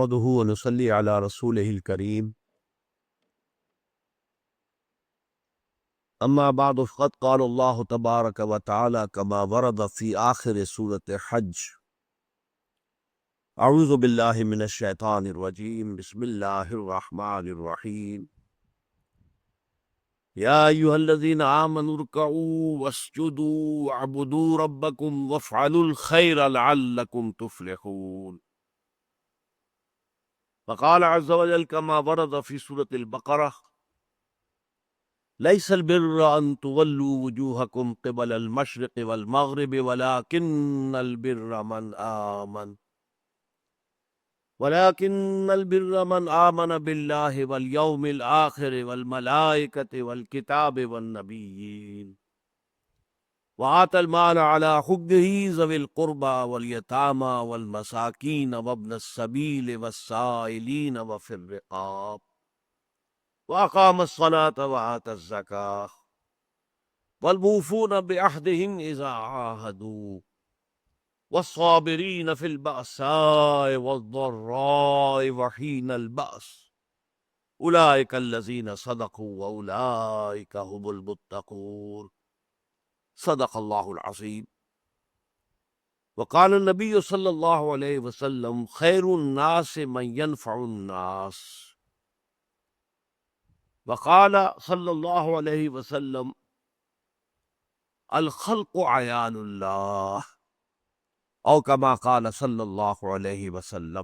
نحمده ونصلي على رسوله الكريم أما بعد فقد قال الله تبارك وتعالى كما ورد في آخر سورة حج أعوذ بالله من الشيطان الرجيم بسم الله الرحمن الرحيم يا أيها الذين آمنوا اركعوا واسجدوا واعبدوا ربكم وافعلوا الخير لعلكم تفلحون فقال عز وجل كما ورد في سورة البقرة ليس البر أن تولوا وجوهكم قبل المشرق والمغرب ولكن البر من آمن بالله واليوم الآخر والملائكة والكتاب والنبيين وآتى المال على حبه ذوي القربى واليتامى والمساكين وابن السبيل والسائلين وفي الرقاب وأقام الصلاة وآتى الزكاة والموفون بعهدهم إذا عاهدوا والصابرين في البأساء والضراء وحين البأس أولئك الذين صدقوا وأولئك هم المتقون صدق الله العظيم وقال النبي صلى الله عليه وسلم خير الناس من ينفع الناس وقال صلى الله عليه وسلم الخلق عيان الله او كما قال صلى الله عليه وسلم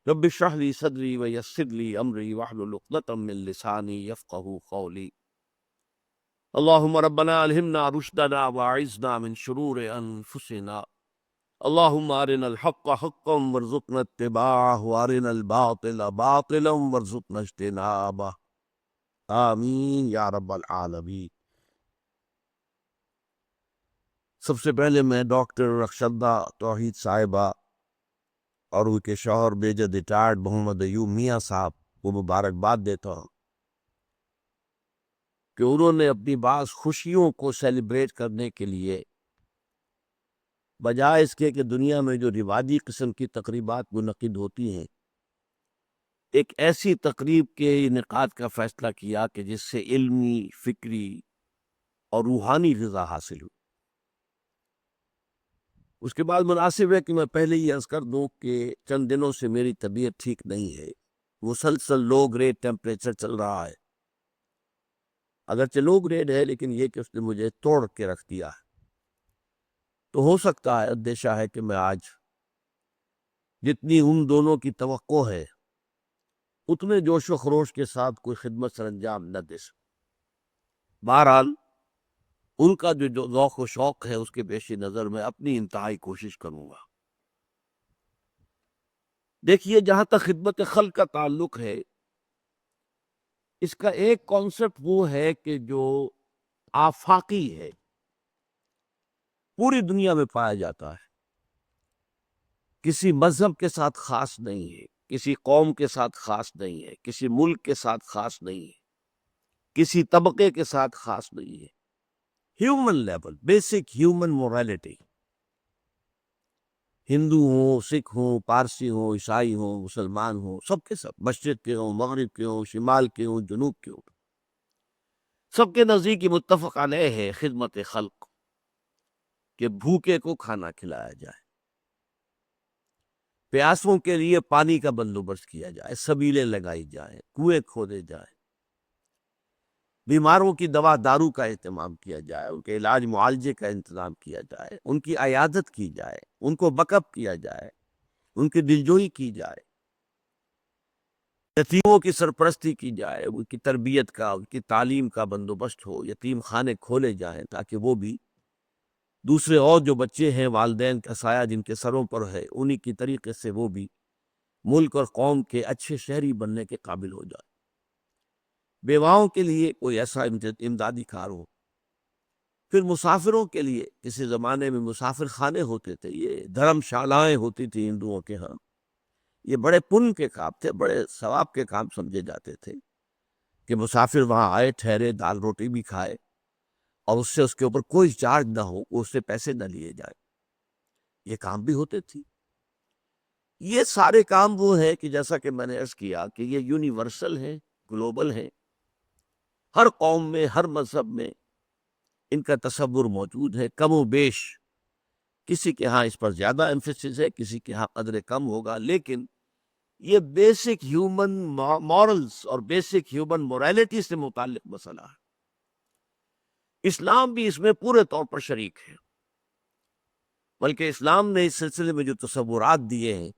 رب اشرح لي صدري ويسر لي امري واحلل عقدة من لساني يفقهوا قولي اللهم ربنا الهمنا رشدنا واعذنا من شرور انفسنا اللهم ارنا الحق حقا وارزقنا اتباعه وارنا الباطل باطلا وارزقنا اجتنابه آمین یا رب العالمین۔ سب سے پہلے میں ڈاکٹر رخشدہ توحید صاحبہ اور ان کے شوہر میجر ریٹائرڈ محمد ایوب میاں صاحب کو مبارکباد دیتا ہوں کہ انہوں نے اپنی بعض خوشیوں کو سیلیبریٹ کرنے کے لیے بجائے اس کے کہ دنیا میں جو رواجی قسم کی تقریبات منعقد ہوتی ہیں ایک ایسی تقریب کے انعقاد کا فیصلہ کیا کہ جس سے علمی، فکری اور روحانی غذا حاصل ہو۔ اس کے بعد مناسب ہے کہ میں پہلے ہی عرض کر دوں کہ چند دنوں سے میری طبیعت ٹھیک نہیں ہے، مسلسل لو گریڈ ٹیمپریچر چل رہا ہے، اگرچہ لو گریڈ ہے لیکن یہ کہ اس نے مجھے توڑ کے رکھ دیا ہے، تو ہو سکتا ہے اندیشہ ہے کہ میں آج جتنی ان دونوں کی توقع ہے اتنے جوش و خروش کے ساتھ کوئی خدمت سر انجام نہ دے سکوں۔ بہرحال ان کا جو ذوق و شوق ہے اس کے پیش نظر میں اپنی انتہائی کوشش کروں گا۔ دیکھیے، جہاں تک خدمت خلق کا تعلق ہے، اس کا ایک کانسیپٹ وہ ہے کہ جو آفاقی ہے، پوری دنیا میں پایا جاتا ہے، کسی مذہب کے ساتھ خاص نہیں ہے، کسی قوم کے ساتھ خاص نہیں ہے، کسی ملک کے ساتھ خاص نہیں ہے، کسی طبقے کے ساتھ خاص نہیں ہے۔ Human level, basic human morality, Hindu ہوں، سکھ ہوں، پارسی ہوں، عیسائی ہوں، مسلمان ہوں، سب کے سب، مشرق کے ہوں، مغرب کے ہوں، شمال کے ہوں، جنوب کے ہوں، سب کے نزدیک متفق علیہ ہے خدمت خلق، کہ بھوکے کو کھانا کھلایا جائے، پیاسوں کے لیے پانی کا بندوبست کیا جائے، سبیلیں لگائی جائیں، کنویں کھودے جائیں، بیماروں کی دوا دارو کا اہتمام کیا جائے، ان کے علاج معالجے کا انتظام کیا جائے، ان کی عیادت کی جائے، ان کو بیک اپ کیا جائے، ان کی دلجوئی کی جائے، یتیموں کی سرپرستی کی جائے، ان کی تربیت کا، ان کی تعلیم کا بندوبست ہو، یتیم خانے کھولے جائیں تاکہ وہ بھی دوسرے اور جو بچے ہیں والدین کا سایہ جن کے سروں پر ہے انہی کی طریقے سے وہ بھی ملک اور قوم کے اچھے شہری بننے کے قابل ہو جائے۔ بیواؤں کے لیے کوئی ایسا امدادی کار ہو، پھر مسافروں کے لیے کسی زمانے میں مسافر خانے ہوتے تھے، یہ دھرم شالائیں ہوتی تھی ہندوؤں کے ہاں، یہ بڑے پن کے کام تھے، بڑے ثواب کے کام سمجھے جاتے تھے کہ مسافر وہاں آئے، ٹھہرے، دال روٹی بھی کھائے اور اس کے اوپر کوئی چارج نہ ہو، اس سے پیسے نہ لیے جائیں، یہ کام بھی ہوتے تھے۔ یہ سارے کام وہ ہیں کہ جیسا کہ میں نے عرض کیا کہ یہ یونیورسل ہیں، گلوبل ہیں، ہر قوم میں، ہر مذہب میں ان کا تصور موجود ہے، کم و بیش کسی کے ہاں اس پر زیادہ ایمفیسس ہے، کسی کے ہاں قدر کم ہوگا، لیکن یہ بیسک ہیومن مورلز اور بیسک ہیومن موریلٹی سے متعلق مسئلہ ہے۔ اسلام بھی اس میں پورے طور پر شریک ہے، بلکہ اسلام نے اس سلسلے میں جو تصورات دیے ہیں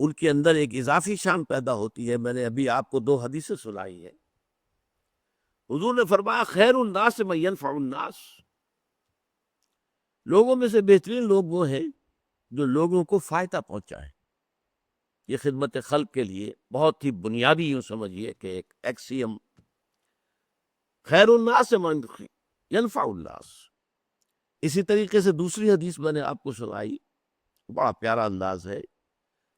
ان کے اندر ایک اضافی شان پیدا ہوتی ہے۔ میں نے ابھی آپ کو 2 حدیثیں سنائی ہیں۔ حضور نے فرمایا خیر الناس من ینفع الناس، لوگوں میں سے بہترین لوگ وہ ہیں جو لوگوں کو فائدہ پہنچائیں۔ یہ خدمت خلق کے لیے بہت ہی بنیادی یوں سمجھیے کہ ایک ایکسیم، خیر الناس من ینفع الناس۔ اسی طریقے سے دوسری حدیث میں نے آپ کو سنائی، بڑا پیارا انداز ہے،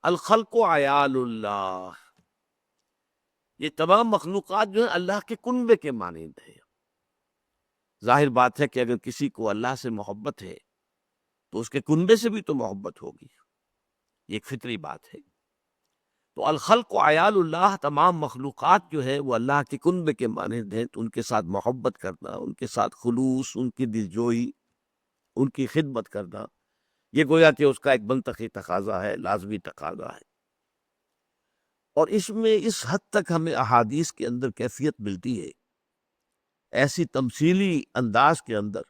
الخلق عیال اللہ، یہ تمام مخلوقات جو ہیں اللہ کے کنبے کے مانند ہیں۔ ظاہر بات ہے کہ اگر کسی کو اللہ سے محبت ہے تو اس کے کنبے سے بھی تو محبت ہوگی، یہ ایک فطری بات ہے۔ تو الخلق عیال اللہ، تمام مخلوقات جو ہے وہ اللہ کے کنبے کے مانند ہیں، تو ان کے ساتھ محبت کرنا، ان کے ساتھ خلوص، ان کی دلجوئی، ان کی خدمت کرنا، یہ گویا کہ اس کا ایک منطقی تقاضا ہے، لازمی تقاضا ہے۔ اور اس میں اس حد تک ہمیں احادیث کے اندر کیفیت ملتی ہے، ایسی تمثیلی انداز کے اندر،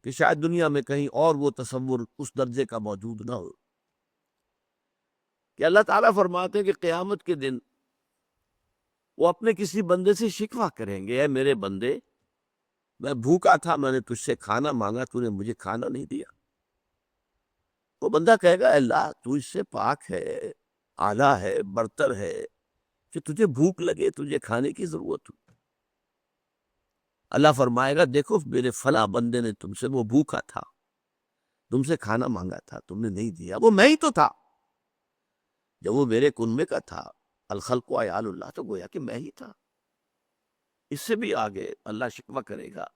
کہ شاید دنیا میں کہیں اور وہ تصور اس درجے کا موجود نہ ہو، کہ اللہ تعالیٰ فرماتے ہیں کہ قیامت کے دن وہ اپنے کسی بندے سے شکوہ کریں گے، اے میرے بندے، میں بھوکا تھا، میں نے تجھ سے کھانا مانگا، تو نے مجھے کھانا نہیں دیا۔ وہ بندہ کہے گا اے اللہ تو اس سے پاک ہے، اعلیٰ ہے، برتر ہے، کہ تجھے بھوک لگے، تجھے کھانے کی ضرورت ہو۔ اللہ فرمائے گا دیکھو میرے فلاں بندے نے تم سے، وہ بھوکا تھا، تم سے کھانا مانگا تھا، تم نے نہیں دیا، وہ میں ہی تو تھا، جب وہ میرے کنبے کا تھا، الخلق عیال اللہ، تو گویا کہ میں ہی تھا۔ اس سے بھی آگے اللہ شکوہ کرے گا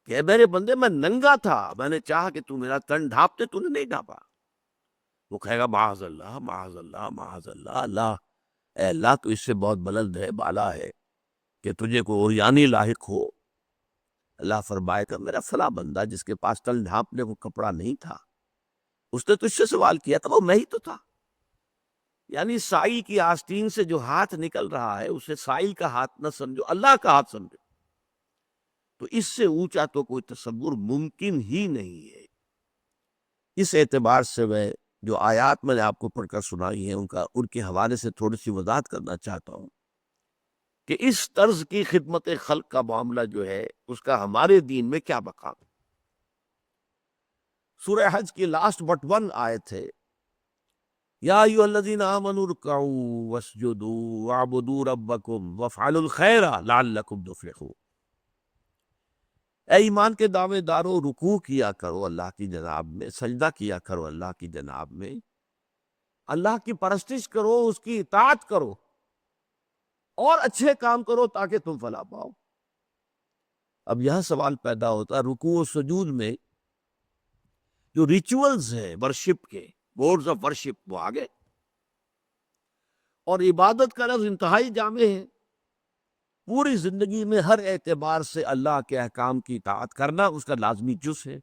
کہ اے میرے بندے، میں ننگا تھا، میں نے چاہا کہ تو میرا تن ڈھانپ دے، تو نے نہیں ڈھانپا۔ وہ کہے گا معاذ اللہ، معاذ اللہ، معاذ اللہ، اللہ اے اللہ تو اس سے بہت بلند ہے، بالا ہے، کہ تجھے کوئی عریانی لاحق ہو۔ اللہ فرمائے گا میرا فلاں بندہ جس کے پاس تن ڈھانپنے کو کپڑا نہیں تھا، اس نے تجھ سے سوال کیا تھا، وہ میں ہی تو تھا۔ یعنی سائل کی آستین سے جو ہاتھ نکل رہا ہے اسے سائل کا ہاتھ نہ سمجھو، اللہ کا ہاتھ سمجھو۔ تو اس سے اونچا تو کوئی تصور ممکن ہی نہیں ہے۔ اس اعتبار سے میں جو آیات میں نے آپ کو پڑھ کر سنائی ہیں ان کے حوالے سے تھوڑی سی وضاحت کرنا چاہتا ہوں کہ اس طرز کی خدمت خلق کا معاملہ جو ہے اس کا ہمارے دین میں کیا مقام ہے۔ سورہ حج کی لاسٹ بٹ ون آیت ہے، یا ایھا الذین آمنوا ارکعوا واسجدوا واعبدوا ربکم وافعلوا الخیر لعلکم تفلحون۔ اے ایمان کے دعوے دارو، رکوع کیا کرو اللہ کی جناب میں، سجدہ کیا کرو اللہ کی جناب میں، اللہ کی پرستش کرو، اس کی اطاعت کرو، اور اچھے کام کرو تاکہ تم فلاح پاؤ۔ اب یہاں سوال پیدا ہوتا ہے، رکوع و سجود میں جو ریچولز ہیں ورشپ کے، موڈز آف ورشپ، وہ آگے، اور عبادت کا لفظ انتہائی جامع ہے، پوری زندگی میں ہر اعتبار سے اللہ کے احکام کی اطاعت کرنا اس کا لازمی جز ہے۔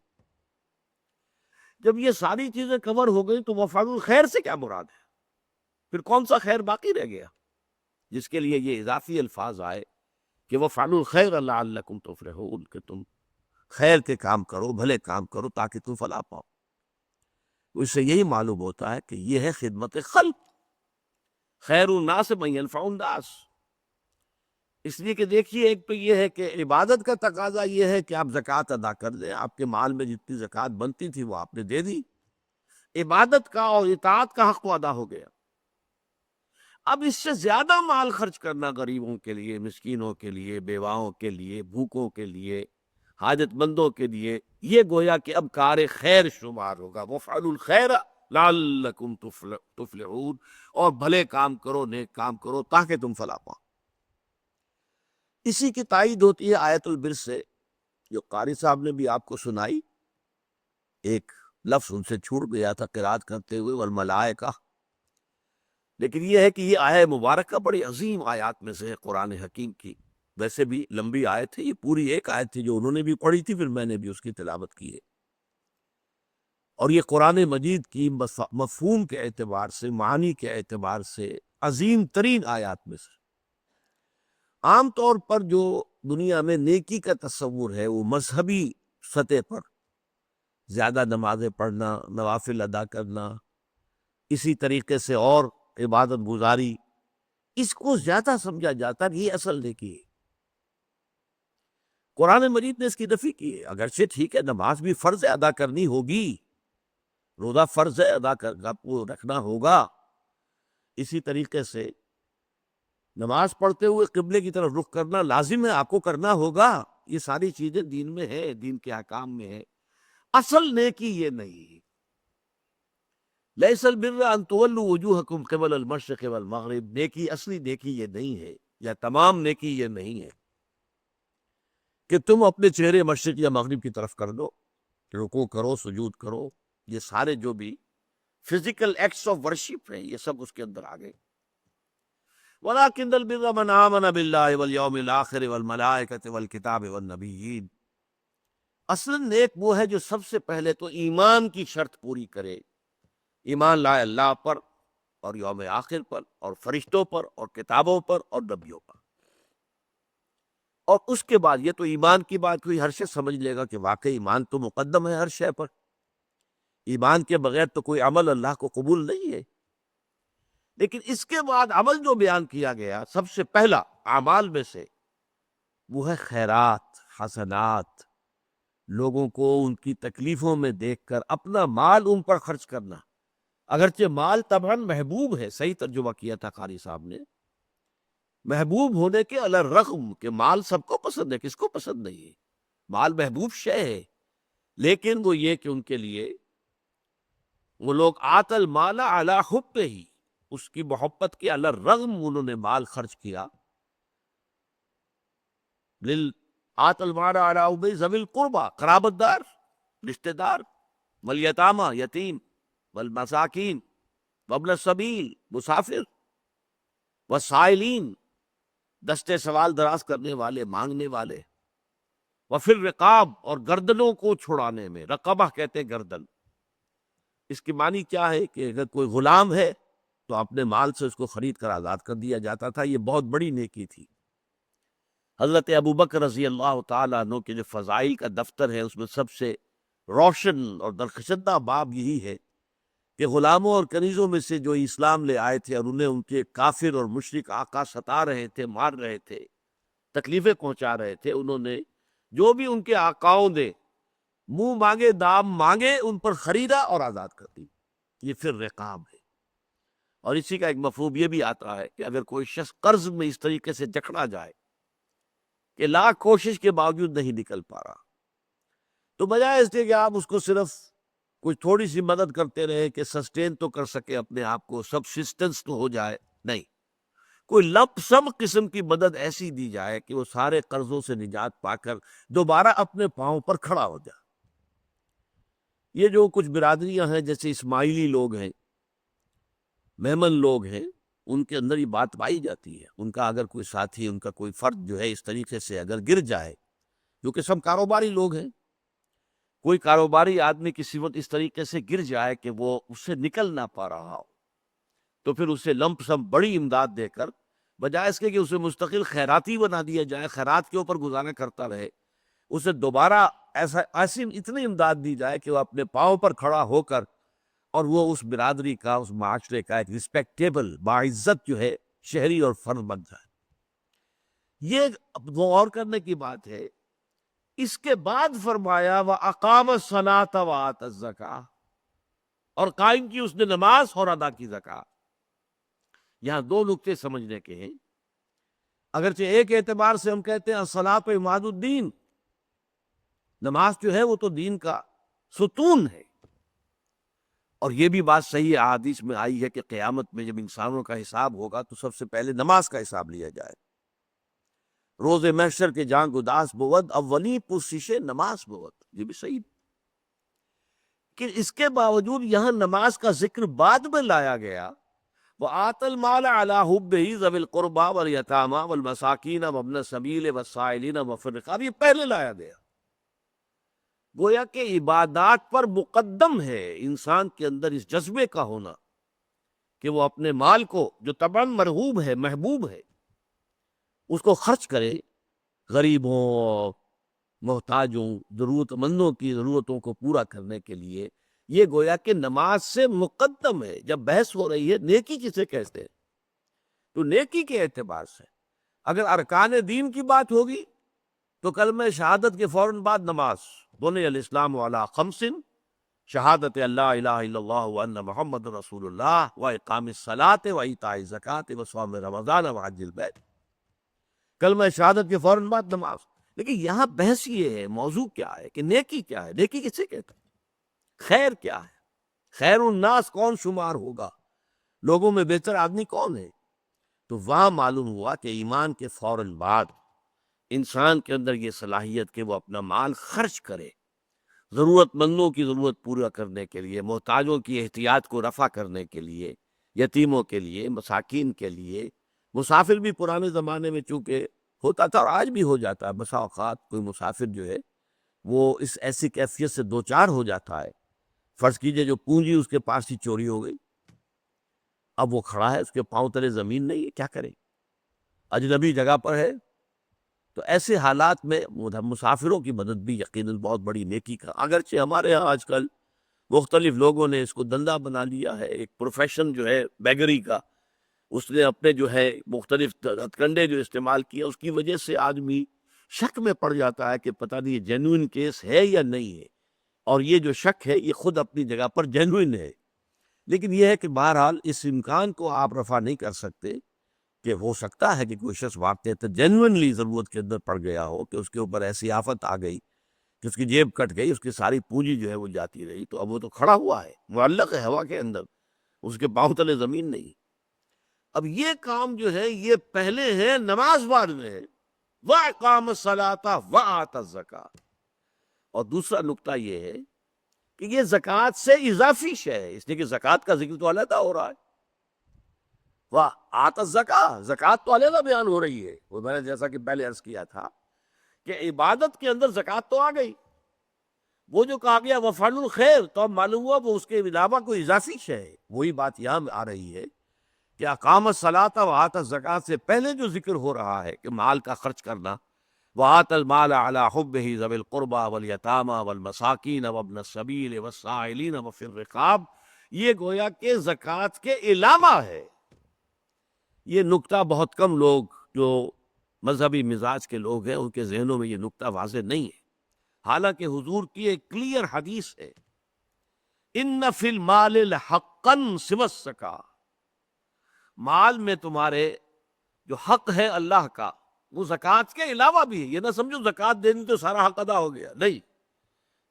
جب یہ ساری چیزیں کور ہو گئی تو وفعل الخیر سے کیا مراد ہے؟ پھر کون سا خیر باقی رہ گیا جس کے لیے یہ اضافی الفاظ آئے کہ وفعل الخیر لعلکم تفلحون، کہ تم خیر کے کام کرو، بھلے کام کرو تاکہ تم فلاح پاؤ۔ تو اس سے یہی معلوم ہوتا ہے کہ یہ ہے خدمت خلق، خیر الناس من ینفع الناس۔ اس لیے کہ دیکھیے، ایک تو یہ ہے کہ عبادت کا تقاضا یہ ہے کہ آپ زکوٰۃ ادا کر دیں، آپ کے مال میں جتنی زکوٰۃ بنتی تھی وہ آپ نے دے دی، عبادت کا اور اطاعت کا حق تو ادا ہو گیا۔ اب اس سے زیادہ مال خرچ کرنا غریبوں کے لیے، مسکینوں کے لیے، بیواؤں کے لیے، بھوکوں کے لیے، حاجت مندوں کے لیے، یہ گویا کہ اب کار خیر شمار ہوگا، وفعلوا الخیر لعلکم تفلحون، اور بھلے کام کرو، نیک کام کرو تاکہ تم فلاح پاؤ۔ اسی کی تائید ہوتی ہے آیت البر سے، جو قاری صاحب نے بھی آپ کو سنائی، ایک لفظ ان سے چھوٹ گیا تھا قرات کرتے ہوئے والملائکہ، لیکن یہ ہے کہ یہ آیہ مبارکہ بڑی عظیم آیات میں سے ہے قرآن حکیم کی. ویسے بھی لمبی آیت ہے، یہ پوری ایک آیت تھی جو انہوں نے بھی پڑھی تھی، پھر میں نے بھی اس کی تلاوت کی ہے. اور یہ قرآن مجید کی مفہوم کے اعتبار سے، معنی کے اعتبار سے عظیم ترین آیات میں سے. عام طور پر جو دنیا میں نیکی کا تصور ہے وہ مذہبی سطح پر زیادہ نمازیں پڑھنا، نوافل ادا کرنا، اسی طریقے سے اور عبادت گزاری، اس کو زیادہ سمجھا جاتا ہے. یہ اصل نیکی ہے. قرآن مجید نے اس کی نفی کی ہے. اگرچہ ٹھیک ہے نماز بھی فرض ادا کرنی ہوگی، روزہ فرض ہے ادا رکھنا ہوگا، اسی طریقے سے نماز پڑھتے ہوئے قبلے کی طرف رخ کرنا لازم ہے، آپ کو کرنا ہوگا. یہ ساری چیزیں دین میں ہے، دین کے احکام میں ہے. اصل نیکی یہ نہیں ہے. لیس البر ان تولوا وجوہکم قبل المشرق والمغرب، نیکی اصلی نیکی یہ نہیں ہے، یا تمام نیکی یہ نہیں ہے کہ تم اپنے چہرے مشرق یا مغرب کی طرف کر دو، رکوع کرو، سجود کرو. یہ سارے جو بھی فزیکل ایکٹس آف ورشپ ہیں یہ سب اس کے اندر آ گئے. وَلَٰكِنَّ الْبِرَّ مَنْ آمَنَ بِاللَّهِ وَالْيَوْمِ الْآخِرِ وَالْمَلَائِكَةِ وَالْكِتَابِ وَالنَّبِيِّينَ. اصل نیک وہ ہے جو سب سے پہلے تو ایمان کی شرط پوری کرے، ایمان لائے اللہ پر اور یوم آخر پر اور فرشتوں پر اور کتابوں پر اور نبیوں پر. اور اس کے بعد یہ تو ایمان کی بات ہوئی، ہر شے سمجھ لے گا کہ واقعی ایمان تو مقدم ہے ہر شے پر. ایمان کے بغیر تو کوئی عمل اللہ کو قبول نہیں ہے. لیکن اس کے بعد عمل جو بیان کیا گیا سب سے پہلا اعمال میں سے وہ ہے خیرات، حسنات، لوگوں کو ان کی تکلیفوں میں دیکھ کر اپنا مال ان پر خرچ کرنا. اگرچہ مال طبعاً محبوب ہے، صحیح ترجمہ کیا تھا قاری صاحب نے، محبوب ہونے کے علی الرغم کہ مال سب کو پسند ہے، کس کو پسند نہیں ہے، مال محبوب شے ہے. لیکن وہ یہ کہ ان کے لیے وہ لوگ آت المال علی حب ہی، اس کی محبت کے علی الرغم انہوں نے مال خرچ کیا. آت المال علی حب ذوی القربى، قرابت دار، رشتہ دار، والیتامى، یتیم، والمساکین، وابن السبیل، مسافر، والسائلین، دستے سوال دراز کرنے والے، مانگنے والے، وفی الرقاب، اور گردنوں کو چھڑانے میں. رقبہ کہتے ہیں گردن. اس کی معنی کیا ہے کہ اگر کوئی غلام ہے تو اپنے مال سے اس کو خرید کر آزاد کر دیا جاتا تھا. یہ بہت بڑی نیکی تھی. حضرت ابوبکر رضی اللہ تعالیٰ عنہ کے جو فضائل کا دفتر ہے اس میں سب سے روشن اور درخشندہ باب یہی ہے کہ غلاموں اور کنیزوں میں سے جو اسلام لے آئے تھے اور انہیں ان کے کافر اور مشرک آقا ستا رہے تھے، مار رہے تھے، تکلیفیں پہنچا رہے تھے، انہوں نے جو بھی ان کے آقاؤں نے منہ مانگے دام مانگے ان پر خریدا اور آزاد کر دی. یہ پھر رقاب ہے. اور اسی کا ایک مفہوم یہ بھی آتا ہے کہ اگر کوئی شخص قرض میں اس طریقے سے جکڑا جائے کہ لاکھ کوشش کے باوجود نہیں نکل پا رہا، تو بجائے اس کے کہ آپ اس کو صرف کچھ تھوڑی سی مدد کرتے رہے کہ سسٹین تو کر سکے اپنے آپ کو، سبسسٹنس تو ہو جائے، نہیں، کوئی لپ سم قسم کی مدد ایسی دی جائے کہ وہ سارے قرضوں سے نجات پا کر دوبارہ اپنے پاؤں پر کھڑا ہو جائے. یہ جو کچھ برادریاں ہیں جیسے اسماعیلی لوگ ہیں، میمن لوگ ہیں، ان کے اندر یہ بات پائی جاتی ہے. ان کا اگر کوئی ساتھی، ان کا کوئی فرد جو ہے اس طریقے سے اگر گر جائے، کیونکہ سب کاروباری لوگ ہیں، کوئی کاروباری آدمی کسی وقت اس طریقے سے گر جائے کہ وہ اس سے نکل نہ پا رہا ہو، تو پھر اسے لمپ سم بڑی امداد دے کر بجائے اس کے کہ اسے مستقل خیراتی بنا دیا جائے، خیرات کے اوپر گزارا کرتا رہے، اسے دوبارہ ایسی اتنی امداد دی جائے کہ وہ اپنے پاؤں پر کھڑا ہو کر اور وہ اس برادری کا، اس معاشرے کا ایک رسپیکٹیبل باعزت جو ہے شہری اور فرد بن جائے. یہ غور کرنے کی بات ہے. اس کے بعد فرمایا وَأَقَامَ الصَّلَاةَ وَآتَى الزَّكَاةَ، اور قائم کی اس نے نماز اور ادا کی زکات. یہاں دو نقطے سمجھنے کے ہیں. اگرچہ ایک اعتبار سے ہم کہتے ہیں الصلاۃ عماد الدین، نماز جو ہے وہ تو دین کا ستون ہے. اور یہ بھی بات صحیح احادیث میں آئی ہے کہ قیامت میں جب انسانوں کا حساب ہوگا تو سب سے پہلے نماز کا حساب لیا جائے. روز محشر کے جان گداس بود، اولی پرسش نماز بود. یہ بھی صحیح. کہ اس کے باوجود یہاں نماز کا ذکر بعد میں لایا گیا، وَآتَ الْمَالَ عَلَىٰ حُبِّهِ ذَوِي الْقُرْبَىٰ وَالْيَتَامَىٰ وَالْمَسَاكِينَ وَابْنَ السَّبِيلِ وَالسَّائِلِينَ وَفِي الرِّقَابِ، یہ پہلے لایا گیا۔ گویا کہ عبادات پر مقدم ہے انسان کے اندر اس جذبے کا ہونا کہ وہ اپنے مال کو جو طبعاً مرغوب ہے، محبوب ہے، اس کو خرچ کرے غریبوں، محتاجوں، ضرورت مندوں کی ضرورتوں کو پورا کرنے کے لیے۔ یہ گویا کہ نماز سے مقدم ہے۔ جب بحث ہو رہی ہے نیکی کسے کہتے ہیں، تو نیکی کے اعتبار سے اگر ارکان دین کی بات ہوگی تو کلمہ شہادت کے فوراً بعد نماز، بنی الاسلام علی خمس، شہادت اللہ الہ الا اللہ وان محمد رسول اللہ واقام الصلاۃ وایتاء الزکوٰۃ وصوم رمضان وحج البیت، کلمہ شہادت کے فوراً بعد نماز۔ لیکن یہاں بحث یہ ہے، موضوع کیا ہے کہ نیکی کیا ہے، نیکی کسے کہتے ہیں، خیر کیا ہے، خیر الناس کون شمار ہوگا، لوگوں میں بہتر آدمی کون ہے؟ تو وہاں معلوم ہوا کہ ایمان کے فوراً بعد انسان کے اندر یہ صلاحیت کہ وہ اپنا مال خرچ کرے ضرورت مندوں کی ضرورت پورا کرنے کے لیے، محتاجوں کی احتیاج کو رفع کرنے کے لیے، یتیموں کے لیے، مساکین کے لیے۔ مسافر بھی پرانے زمانے میں چونکہ ہوتا تھا اور آج بھی ہو جاتا ہے، بسا اوقات کوئی مسافر جو ہے وہ اس ایسی کیفیت سے دوچار ہو جاتا ہے، فرض کیجئے جو پونجی اس کے پاس ہی چوری ہو گئی، اب وہ کھڑا ہے، اس کے پاؤں تلے زمین نہیں ہے، کیا کرے، اجنبی جگہ پر ہے۔ تو ایسے حالات میں مسافروں کی مدد بھی یقیناً بہت بڑی نیکی کا، اگرچہ ہمارے ہاں آج کل مختلف لوگوں نے اس کو دندہ بنا لیا ہے، ایک پروفیشن جو ہے بیگری کا، اس نے اپنے جو ہے مختلف ہتھ کنڈے جو استعمال کیا، اس کی وجہ سے آدمی شک میں پڑ جاتا ہے کہ پتہ نہیں یہ جینوئن کیس ہے یا نہیں ہے، اور یہ جو شک ہے یہ خود اپنی جگہ پر جینوئن ہے۔ لیکن یہ ہے کہ بہرحال اس امکان کو آپ رفع نہیں کر سکتے کہ ہو سکتا ہے کہ کوئی شخص واقع جینوئنلی ضرورت کے اندر پڑ گیا ہو، کہ اس کے اوپر ایسی آفت آ گئی کہ اس کی جیب کٹ گئی، اس کی ساری پونجی جو ہے وہ جاتی رہی، تو اب وہ تو کھڑا ہوا ہے، معلق ہے ہوا کے اندر، اس کے پاؤں تلے زمین نہیں۔ اب یہ کام جو ہے یہ پہلے ہے، نماز بعد میں ہے، وَأَقَامَ الصَّلَاةَ وَآتَى الزَّكَاةَ۔ اور دوسرا نقطہ یہ ہے کہ یہ زکوٰۃ سے اضافی شے ہے، اس لیے کہ زکوٰۃ کا ذکر تو علیحدہ ہو رہا ہے، وَآتَى الزَّكَاةَ، زکوٰۃ تو علیحدہ بیان ہو رہی ہے، وہ میں نے جیسا کہ پہلے عرض کیا تھا کہ عبادت کے اندر زکوٰۃ تو آ گئی، وہ جو کہا گیا وفعل الخیر، تو اب معلوم ہوا وہ اس کے علاوہ کوئی اضافی شے ہے۔ وہی بات یہاں آ رہی ہے کہ اقام الصلاۃ وآتى الزکوٰۃ سے پہلے جو ذکر ہو رہا ہے کہ مال کا خرچ کرنا، وآتى المال على حبه ذوي القربى واليتامى والمساکین وابن السبیل والسائلین وفی الرقاب، یہ گویا کہ زکوٰۃ کے علاوہ ہے۔ یہ نقطہ بہت کم لوگ جو مذہبی مزاج کے لوگ ہیں ان کے ذہنوں میں یہ نقطہ واضح نہیں ہے، حالانکہ حضور کی ایک کلیئر حدیث ہے، ان فی المال لحقا سوی الزکاۃ، مال میں تمہارے جو حق ہے اللہ کا وہ زکوٰۃ کے علاوہ بھی ہے۔ یہ نہ سمجھو زکوٰۃ دینی تو سارا حق ادا ہو گیا، نہیں،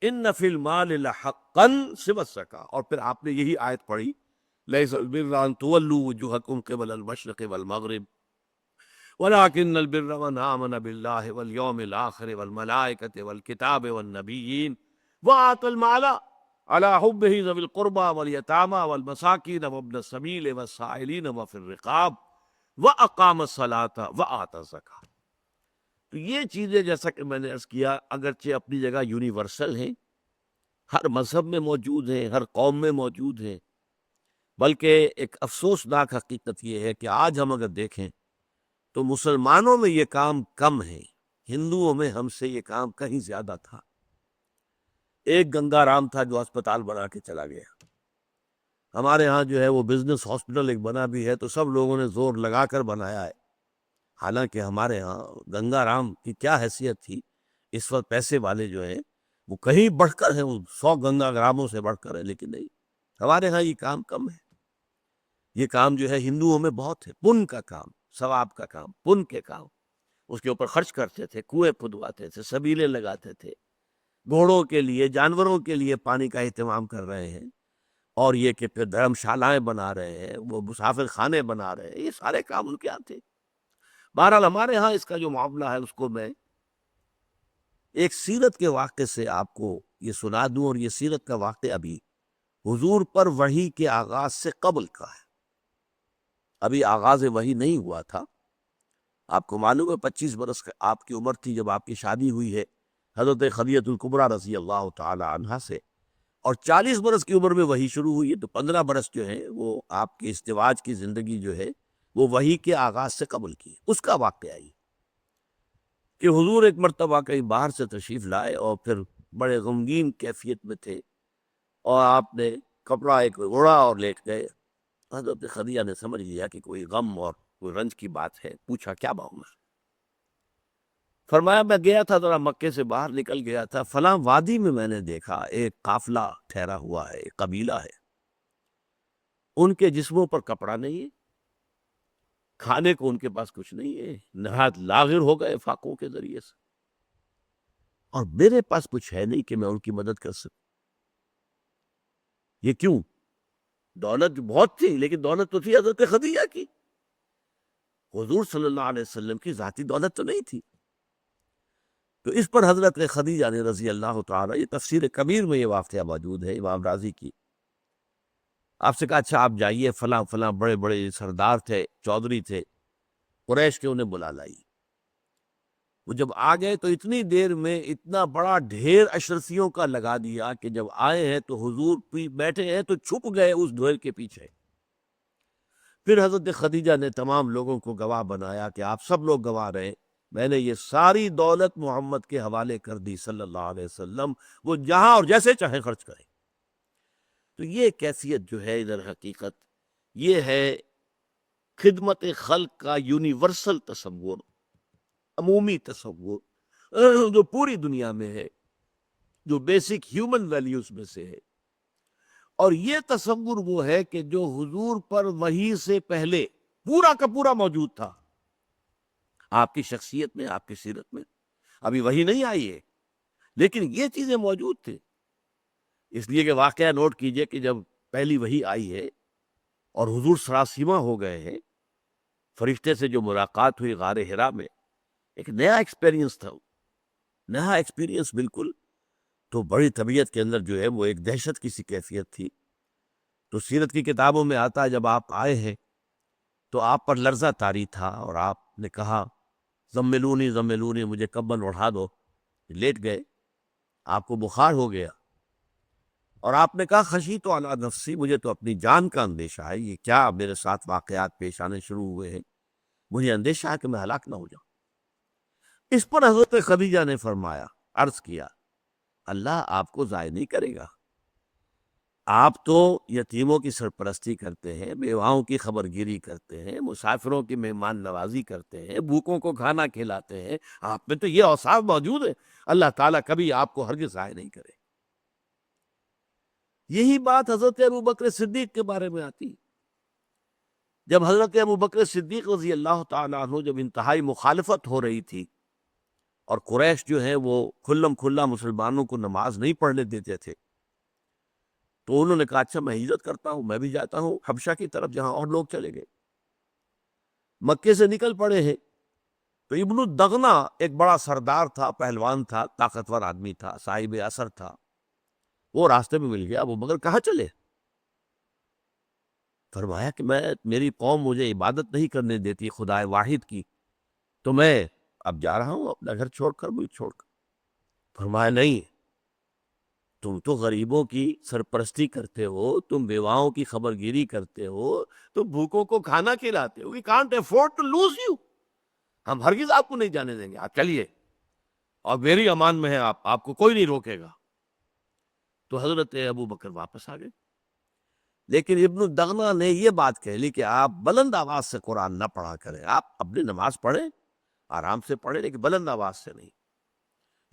ان فی المال لحقا سوی الزکاۃ۔ اور پھر آپ نے یہی آیت پڑھی، لیس البر ان تولوا وجوہکم قبل المشرق والمغرب ولكن البر من آمن بالله واليوم الآخر والملائكة والكتاب والنبيين وآتى المال على حبه ذوي القربى واليتامى والمساكين وابن السبيل والسائلين وفي الرقاب وأقام الصلاة وآتى الزكاة۔ تو یہ چیزیں جیسا کہ میں نے عرض کیا اگرچہ اپنی جگہ یونیورسل ہیں، ہر مذہب میں موجود ہیں، ہر قوم میں موجود ہیں، بلکہ ایک افسوسناک حقیقت یہ ہے کہ آج ہم اگر دیکھیں تو مسلمانوں میں یہ کام کم ہے، ہندوؤں میں ہم سے یہ کام کہیں زیادہ تھا۔ ایک گنگا رام تھا جو اسپتال بنا کے چلا گیا، ہمارے ہاں جو ہے وہ بزنس ہاسپٹل ایک بنا بھی ہے تو سب لوگوں نے زور لگا کر بنایا ہے، حالانکہ ہمارے ہاں گنگا رام کی کیا حیثیت تھی، اس وقت پیسے والے جو ہیں وہ کہیں بڑھ کر ہیں، وہ 100 گنگا راموں سے بڑھ کر ہے، لیکن نہیں، ہمارے ہاں یہ کام کم ہے۔ یہ کام جو ہے ہندوؤں میں بہت ہے، پن کا کام، ثواب کا کام، پن کے کام، اس کے اوپر خرچ کرتے تھے، کنویں کھدواتے تھے، سبیلے لگاتے تھے، گھوڑوں کے لیے، جانوروں کے لیے پانی کا اہتمام کر رہے ہیں، اور یہ کہ پھر دھرم شالائیں بنا رہے ہیں، وہ مسافر خانے بنا رہے ہیں، یہ سارے کام ان کے ہاں تھے۔ بہرحال ہمارے ہاں اس کا جو معاملہ ہے اس کو میں ایک سیرت کے واقعے سے آپ کو یہ سنا دوں، اور یہ سیرت کا واقعہ ابھی حضور پر وحی کے آغاز سے قبل کا ہے، ابھی آغاز وحی نہیں ہوا تھا۔ آپ کو معلوم ہے 25 برس آپ کی عمر تھی جب آپ کی شادی ہوئی ہے حضرت خدیجہ الکبریٰ رضی اللہ تعالی عنہا سے، اور 40 برس کی عمر میں وحی شروع ہوئی ہے، تو 15 برس جو ہے وہ آپ کی ازدواج کی زندگی جو ہے وہ وحی کے آغاز سے قبل کی۔ اس کا واقعہ یہ کہ حضور ایک مرتبہ کہیں باہر سے تشریف لائے اور پھر بڑے غمگین کیفیت میں تھے، اور آپ نے کپڑا ایک اوڑھا اور لیٹ گئے۔ حضرت خدیجہ نے سمجھ لیا کہ کوئی غم اور کوئی رنج کی بات ہے، پوچھا کیا معاملہ؟ فرمایا میں گیا تھا ذرا مکے سے باہر نکل گیا تھا، فلاں وادی میں نے دیکھا ایک قافلہ ٹھہرا ہوا ہے، ایک قبیلہ ہے، ان کے جسموں پر کپڑا نہیں ہے، کھانے کو ان کے پاس کچھ نہیں ہے، نہایت لاغر ہو گئے فاقوں کے ذریعے سے، اور میرے پاس کچھ ہے نہیں کہ میں ان کی مدد کر سکوں۔ یہ کیوں؟ دولت بہت تھی، لیکن دولت تو تھی حضرت خدیجہ کی، حضور صلی اللہ علیہ وسلم کی ذاتی دولت تو نہیں تھی۔ تو اس پر حضرت خدیجہ نے رضی اللہ تعالی، یہ تفسیر کبیر میں یہ واقعہ موجود ہے امام راضی کی، آپ سے کہا اچھا آپ جائیے، فلاں فلاں بڑے بڑے سردار تھے، چودھری تھے قریش کے، انہیں بلا لائی۔ وہ جب آ گئے تو اتنی دیر میں اتنا بڑا ڈھیر اشرفیوں کا لگا دیا کہ جب آئے ہیں تو حضور بیٹھے ہیں تو چھپ گئے اس ڈھیر کے پیچھے۔ پھر حضرت خدیجہ نے تمام لوگوں کو گواہ بنایا کہ آپ سب لوگ گواہ رہے، میں نے یہ ساری دولت محمد کے حوالے کر دی صلی اللہ علیہ وسلم، وہ جہاں اور جیسے چاہے خرچ کریں۔ تو یہ کیفیت جو ہے ادھر حقیقت یہ ہے خدمت خلق کا یونیورسل تصور، عمومی تصور جو پوری دنیا میں ہے، جو بیسک ہیومن ویلیوز میں سے ہے، اور یہ تصور وہ ہے کہ جو حضور پر وحی سے پہلے پورا کا پورا موجود تھا، آپ کی شخصیت میں، آپ کی سیرت میں۔ ابھی وحی نہیں آئی ہے لیکن یہ چیزیں موجود تھیں، اس لیے کہ واقعہ نوٹ کیجئے کہ جب پہلی وحی آئی ہے اور حضور سراسیمہ ہو گئے ہیں، فرشتے سے جو ملاقات ہوئی غار حرا میں، ایک نیا ایکسپیرینس تھا، نیا ایکسپیرینس بالکل، تو بڑی طبیعت کے اندر جو ہے وہ ایک دہشت کی سی کیفیت تھی۔ تو سیرت کی کتابوں میں آتا ہے جب آپ آئے ہیں تو آپ پر لرزہ طاری تھا، اور آپ نے کہا زملونی زملونی، مجھے کمبل اڑھا دو، لیٹ گئے، آپ کو بخار ہو گیا، اور آپ نے کہا خشیت علی نفسی، مجھے تو اپنی جان کا اندیشہ ہے، یہ کیا میرے ساتھ واقعات پیش آنے شروع ہوئے ہیں، مجھے اندیشہ ہے کہ میں ہلاک نہ ہو جاؤں۔ اس پر حضرت خدیجہ نے فرمایا، عرض کیا اللہ آپ کو ضائع نہیں کرے گا، آپ تو یتیموں کی سرپرستی کرتے ہیں، بیواؤں کی خبر گیری کرتے ہیں، مسافروں کی مہمان نوازی کرتے ہیں، بھوکوں کو کھانا کھلاتے ہیں، آپ میں تو یہ اوصاف موجود ہے، اللہ تعالیٰ کبھی آپ کو ہرگز ضائع نہیں کرے۔ یہی بات حضرت ابوبکر صدیق کے بارے میں آتی، جب حضرت ابوبکر صدیق رضی اللہ تعالیٰ عنہ جب انتہائی مخالفت ہو رہی تھی، اور قریش جو ہے وہ کھلم کھلا مسلمانوں کو نماز نہیں پڑھنے دیتے تھے، تو انہوں نے کہا اچھا میں ہجرت کرتا ہوں، میں بھی جاتا ہوں حبشہ کی طرف جہاں اور لوگ چلے گئے۔ مکے سے نکل پڑے ہیں تو ابن الدغنہ ایک بڑا سردار تھا، پہلوان تھا، طاقتور آدمی تھا، صاحب اثر تھا، وہ راستے میں مل گیا۔ ابو بکر کہاں چلے؟ فرمایا کہ میری قوم مجھے عبادت نہیں کرنے دیتی خدا واحد کی، تو میں اب جا رہا ہوں اپنا گھر چھوڑ کر، ملک چھوڑ کر۔ فرمایا نہیں، تم تو غریبوں کی سرپرستی کرتے ہو، تم بیواؤں کی خبر گیری کرتے ہو، تم بھوکوں کو کھانا کھلاتے ہو، we can't afford to lose you، ہم ہرگز آپ کو نہیں جانے دیں گے، آپ چلیے، اور میری امان میں ہے، آپ کو کوئی نہیں روکے گا۔ تو حضرت ابو بکر واپس آ گئے، لیکن ابن الدغنہ نے یہ بات کہہ لی کہ آپ بلند آواز سے قرآن نہ پڑھا کریں، آپ اپنی نماز پڑھیں، آرام سے پڑھیں، لیکن بلند آواز سے نہیں۔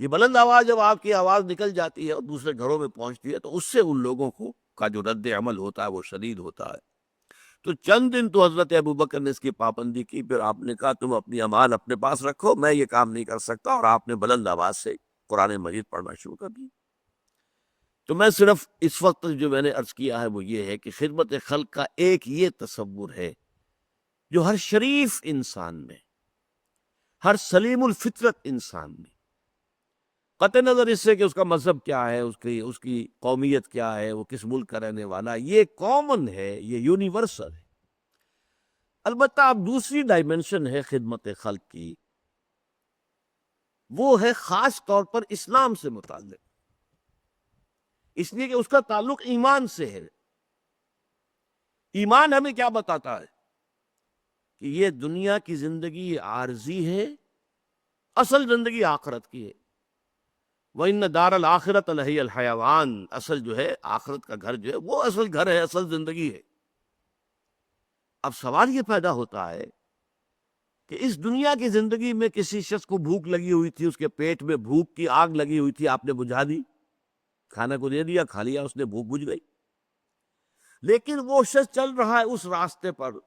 یہ بلند آواز جب آپ کی آواز نکل جاتی ہے اور دوسرے گھروں میں پہنچتی ہے تو اس سے ان لوگوں کا جو رد عمل ہوتا ہے وہ شدید ہوتا ہے۔ تو چند دن تو حضرت ابوبکر نے اس کی پابندی کی، پھر آپ نے کہا تم اپنی امان اپنے پاس رکھو، میں یہ کام نہیں کر سکتا، اور آپ نے بلند آواز سے قرآن مجید پڑھنا شروع کر دیا۔ تو میں صرف اس وقت جو میں نے عرض کیا ہے وہ یہ ہے کہ خدمت خلق کا ایک یہ تصور ہے جو ہر شریف انسان میں، ہر سلیم الفطرت انسان میں، قطع نظر اس سے کہ اس کا مذہب کیا ہے، اس کی قومیت کیا ہے، وہ کس ملک کا رہنے والا، یہ کامن ہے، یہ یونیورسل ہے۔ البتہ اب دوسری ڈائمنشن ہے خدمت خلق کی، وہ ہے خاص طور پر اسلام سے متعلق، اس لیے کہ اس کا تعلق ایمان سے ہے۔ ایمان ہمیں کیا بتاتا ہے کہ یہ دنیا کی زندگی عارضی ہے، اصل زندگی آخرت کی ہے۔ وَإِنَّ دَارَ الْآخِرَةَ لَهِيَ الْحَيَوَانُ، اصل جو ہے آخرت کا گھر جو ہے وہ اصل گھر ہے، اصل زندگی ہے۔ اب سوال یہ پیدا ہوتا ہے کہ اس دنیا کی زندگی میں کسی شخص کو بھوک لگی ہوئی تھی، اس کے پیٹ میں بھوک کی آگ لگی ہوئی تھی، آپ نے بجھا دی، کھانا کو دے دیا، کھا لیا، اس نے بھوک بجھ گئی۔ لیکن وہ شخص چل رہا ہے اس راستے پر